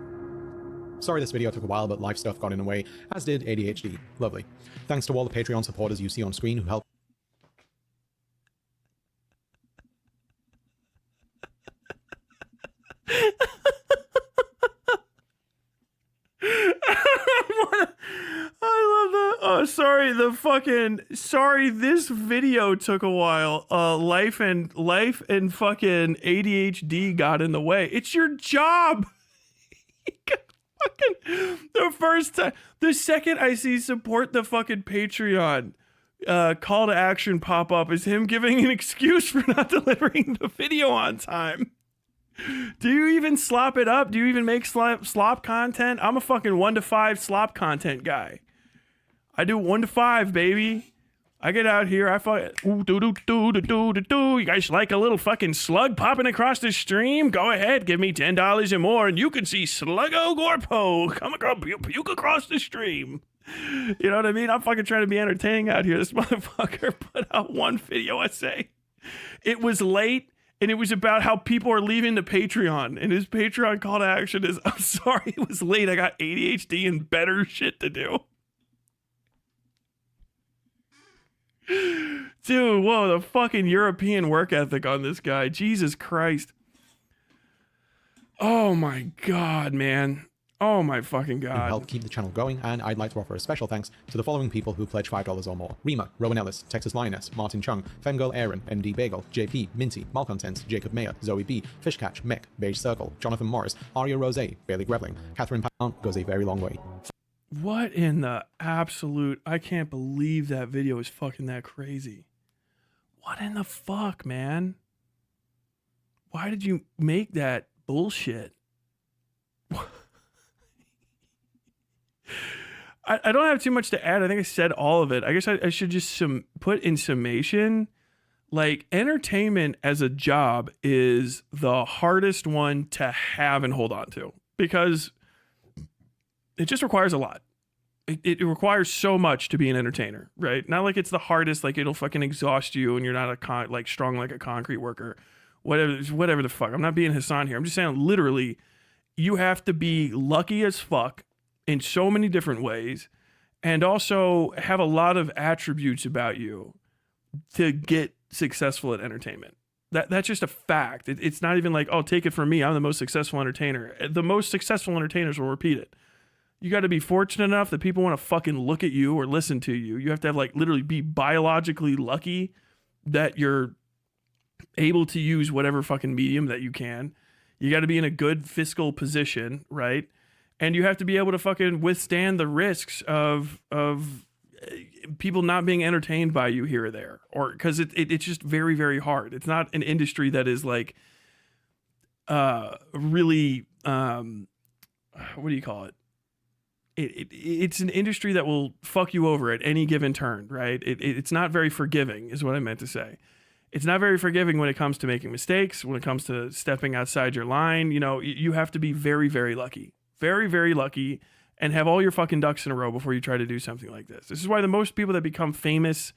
Sorry this video took a while, but life stuff got in the way, as did ADHD. Lovely. Thanks to all the Patreon supporters you see on screen who helped. I love that. Oh, sorry, this video took a while. Life and fucking ADHD got in the way. It's your job. The second I see support the fucking Patreon call to action pop up is him giving an excuse for not delivering the video on time. Do you even slop it up? Do you even make slop content? I'm a fucking 1 to 5 slop content guy. I do 1 to 5, baby. I get out here, I fucking You guys like a little fucking slug popping across the stream? Go ahead, give me $10 or more, and you can see Sluggo Gorpo come across, puke across the stream. You know what I mean? I'm fucking trying to be entertaining out here. This motherfucker put out one video essay. It was late. And it was about how people are leaving the Patreon. And his Patreon call to action is, I'm sorry it was late. I got ADHD and better shit to do. Dude, whoa, the fucking European work ethic on this guy. Jesus Christ. Oh my God, man. Oh my fucking God. Help keep the channel going, and I'd like to offer a special thanks to the following people who pledge $5 or more: Rima, Rowan Ellis, Texas Lioness, Martin Chung, Femgirl Aaron, MD Bagel, JP, Minty, Malcontents, Jacob Mayer, Zoe B, Fishcatch, Mick, Beige Circle, Jonathan Morris, Aria Rose, Bailey Grevling, Catherine Pound goes a very long way. What in the absolute, I can't believe that video is fucking that crazy. What in the fuck, man? Why did you make that bullshit? I don't have too much to add. I think I said all of it. I guess I should just put in summation, like, entertainment as a job is the hardest one to have and hold on to because it just requires a lot. It requires so much to be an entertainer, right? Not like it's the hardest, like it'll fucking exhaust you and you're not like strong like a concrete worker, whatever the fuck. I'm not being Hassan here. I'm just saying literally you have to be lucky as fuck in so many different ways and also have a lot of attributes about you to get successful at entertainment. That's just a fact. It's not even like, oh, take it from me, I'm the most successful entertainer. The most successful entertainers will repeat it. You got to be fortunate enough that people want to fucking look at you or listen to you. You have to have like literally be biologically lucky that you're able to use whatever fucking medium that you can. You got to be in a good fiscal position, right? And you have to be able to fucking withstand the risks of people not being entertained by you here or there, or because it's just very, very hard. It's not an industry that is like really what do you call it? It's an industry that will fuck you over at any given turn, right? It's not very forgiving, is what I meant to say. It's not very forgiving when it comes to making mistakes, when it comes to stepping outside your line. You know, you have to be very, very lucky. Very, very lucky, and have all your fucking ducks in a row before you try to do something like this. This is why the most people that become famous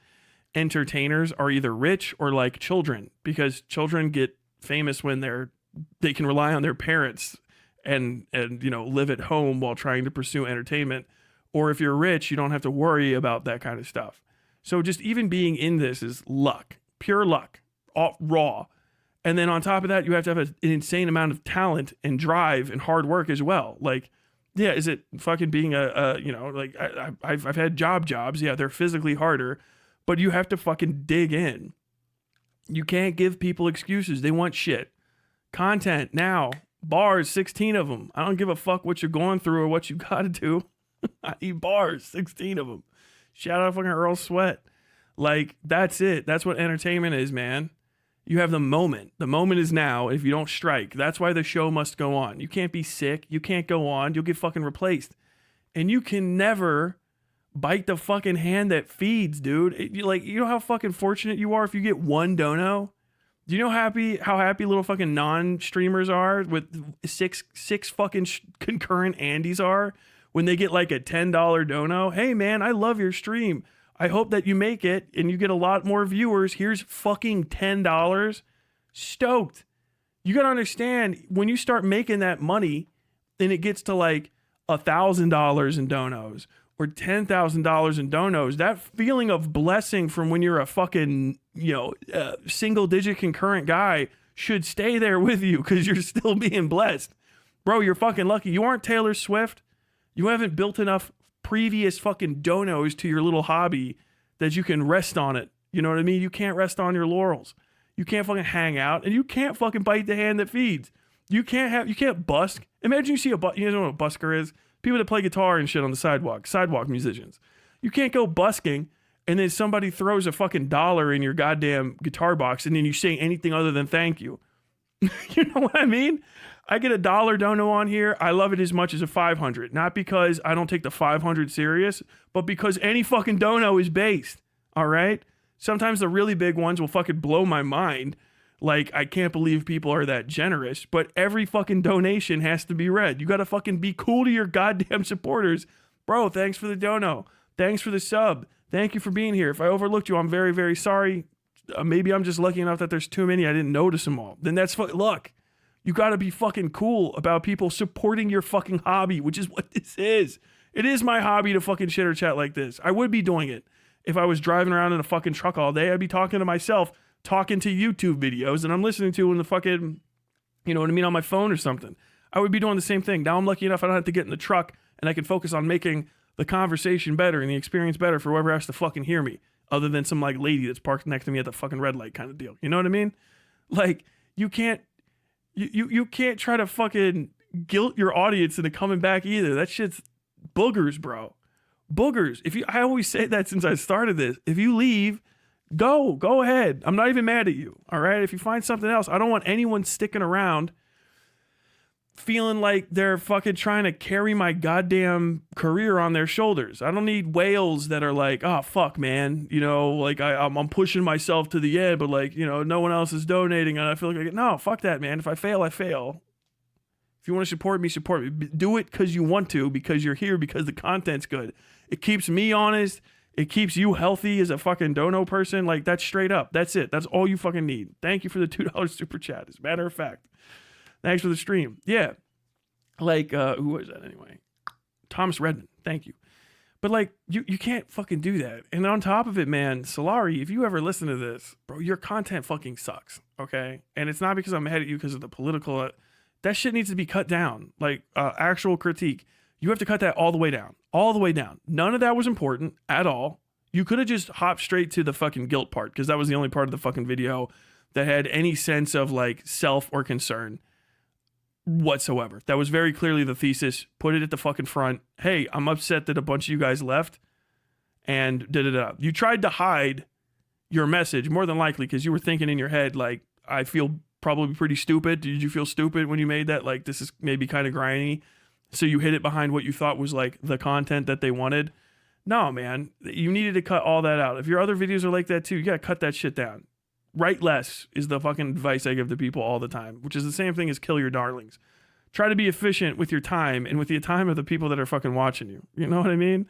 entertainers are either rich or like children, because children get famous when they can rely on their parents and you know, live at home while trying to pursue entertainment. Or if you're rich, you don't have to worry about that kind of stuff. So just even being in this is luck, pure luck, all raw. And then on top of that, you have to have an insane amount of talent and drive and hard work as well. Like, yeah, is it fucking being you know, like I've had jobs. Yeah, they're physically harder, but you have to fucking dig in. You can't give people excuses. They want shit. Content now, bars, 16 of them. I don't give a fuck what you're going through or what you got to do. I need bars, 16 of them. Shout out fucking Earl Sweat. Like, that's it. That's what entertainment is, man. You have the moment. The moment is now. If you don't strike, that's why the show must go on. You can't be sick. You can't go on. You'll get fucking replaced. And you can never bite the fucking hand that feeds, dude. You know how fucking fortunate you are if you get one dono? Do you know how happy little fucking non-streamers are with six fucking concurrent Andys are when they get like a $10 dono? Hey man, I love your stream. I hope that you make it and you get a lot more viewers. Here's fucking $10. Stoked. You got to understand, when you start making that money and it gets to like $1,000 in donos or $10,000 in donos, that feeling of blessing from when you're a fucking, you know, single digit concurrent guy should stay there with you because you're still being blessed. Bro, you're fucking lucky. You aren't Taylor Swift. You haven't built enough previous fucking donos to your little hobby that you can rest on it. You know what I mean? You can't rest on your laurels. You can't fucking hang out, and you can't fucking bite the hand that feeds. You can't busk. Imagine you see you guys know what a busker is? People that play guitar and shit on the sidewalk musicians. You can't go busking and then somebody throws a fucking dollar in your goddamn guitar box and then you say anything other than thank you. You know what I mean? I get a $1 dono on here. I love it as much as a 500. Not because I don't take the 500 serious, but because any fucking dono is based. All right? Sometimes the really big ones will fucking blow my mind. Like, I can't believe people are that generous, but every fucking donation has to be read. You got to fucking be cool to your goddamn supporters. Bro, thanks for the dono. Thanks for the sub. Thank you for being here. If I overlooked you, I'm very, very sorry. Maybe I'm just lucky enough that there's too many. I didn't notice them all. Then that's look. You got to be fucking cool about people supporting your fucking hobby, which is what this is. It is my hobby to fucking chitter chat like this. I would be doing it if I was driving around in a fucking truck all day. I'd be talking to myself, talking to YouTube videos, and I'm listening to in the fucking, you know what I mean, on my phone or something. I would be doing the same thing. Now I'm lucky enough I don't have to get in the truck and I can focus on making the conversation better and the experience better for whoever has to fucking hear me, other than some like lady that's parked next to me at the fucking red light kind of deal. You know what I mean? Like, you can't try to fucking guilt your audience into coming back either. That shit's boogers, bro. Boogers. I always say that since I started this. If you leave, go ahead. I'm not even mad at you. All right. If you find something else, I don't want anyone sticking around feeling like they're fucking trying to carry my goddamn career on their shoulders. I don't need whales that are like, oh fuck, man, you know, like I'm pushing myself to the end, but like, you know, no one else is donating, and I feel like no, fuck that, man. If I fail, I fail. If you want to support me, support me. Do it because you want to, because you're here, because the content's good. It keeps me honest. It keeps you healthy as a fucking dono person. Like, that's straight up. That's it. That's all you fucking need. Thank you for the $2 super chat. As a matter of fact. Thanks for the stream. Yeah. Like, who was that anyway? Thomas Redmond. Thank you. But like, you can't fucking do that. And on top of it, man, Solari, if you ever listen to this, bro, your content fucking sucks. Okay? And it's not because I'm mad at you because of the political. That shit needs to be cut down. Like, actual critique. You have to cut that all the way down. All the way down. None of that was important at all. You could have just hopped straight to the fucking guilt part, because that was the only part of the fucking video that had any sense of like self or concern whatsoever. That was very clearly the thesis. Put it at the fucking front. Hey, I'm upset that a bunch of you guys left. And da-da-da. You tried to hide your message, more than likely, because you were thinking in your head, like, I feel probably pretty stupid. Did you feel stupid when you made that? Like, this is maybe kind of grimy. So you hid it behind what you thought was like the content that they wanted. No, man, you needed to cut all that out. If your other videos are like that too, you gotta cut that shit down. Write less is the fucking advice I give to people all the time, which is the same thing as kill your darlings. Try to be efficient with your time and with the time of the people that are fucking watching you. You know what I mean?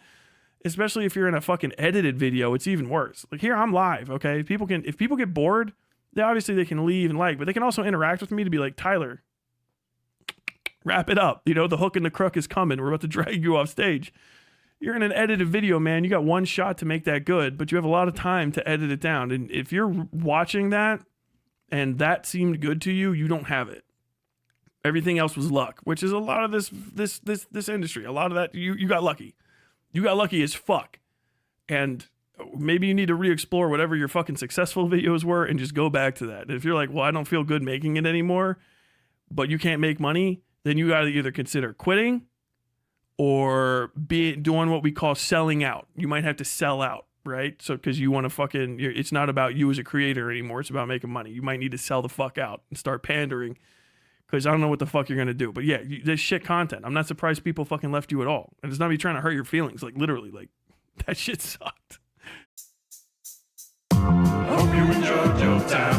Especially if you're in a fucking edited video, it's even worse. Like here, I'm live, okay? If people get bored, they can leave and like, but they can also interact with me to be like, Tyler, wrap it up. You know, the hook and the crook is coming. We're about to drag you off stage. You're in an edited video, man. You got one shot to make that good, but you have a lot of time to edit it down. And if you're watching that and that seemed good to you, you don't have it. Everything else was luck, which is a lot of this industry. A lot of that, you got lucky. You got lucky as fuck. And maybe you need to re-explore whatever your fucking successful videos were and just go back to that. And if you're like, well, I don't feel good making it anymore, but you can't make money, then you got to either consider quitting or doing what we call selling out. You might have to sell out, right? So, because you want to fucking, it's not about you as a creator anymore. It's about making money. You might need to sell the fuck out and start pandering, because I don't know what the fuck you're going to do. But yeah, there's shit content. I'm not surprised people fucking left you at all. And it's not me trying to hurt your feelings. Like literally, like that shit sucked. Hope you enjoyed your time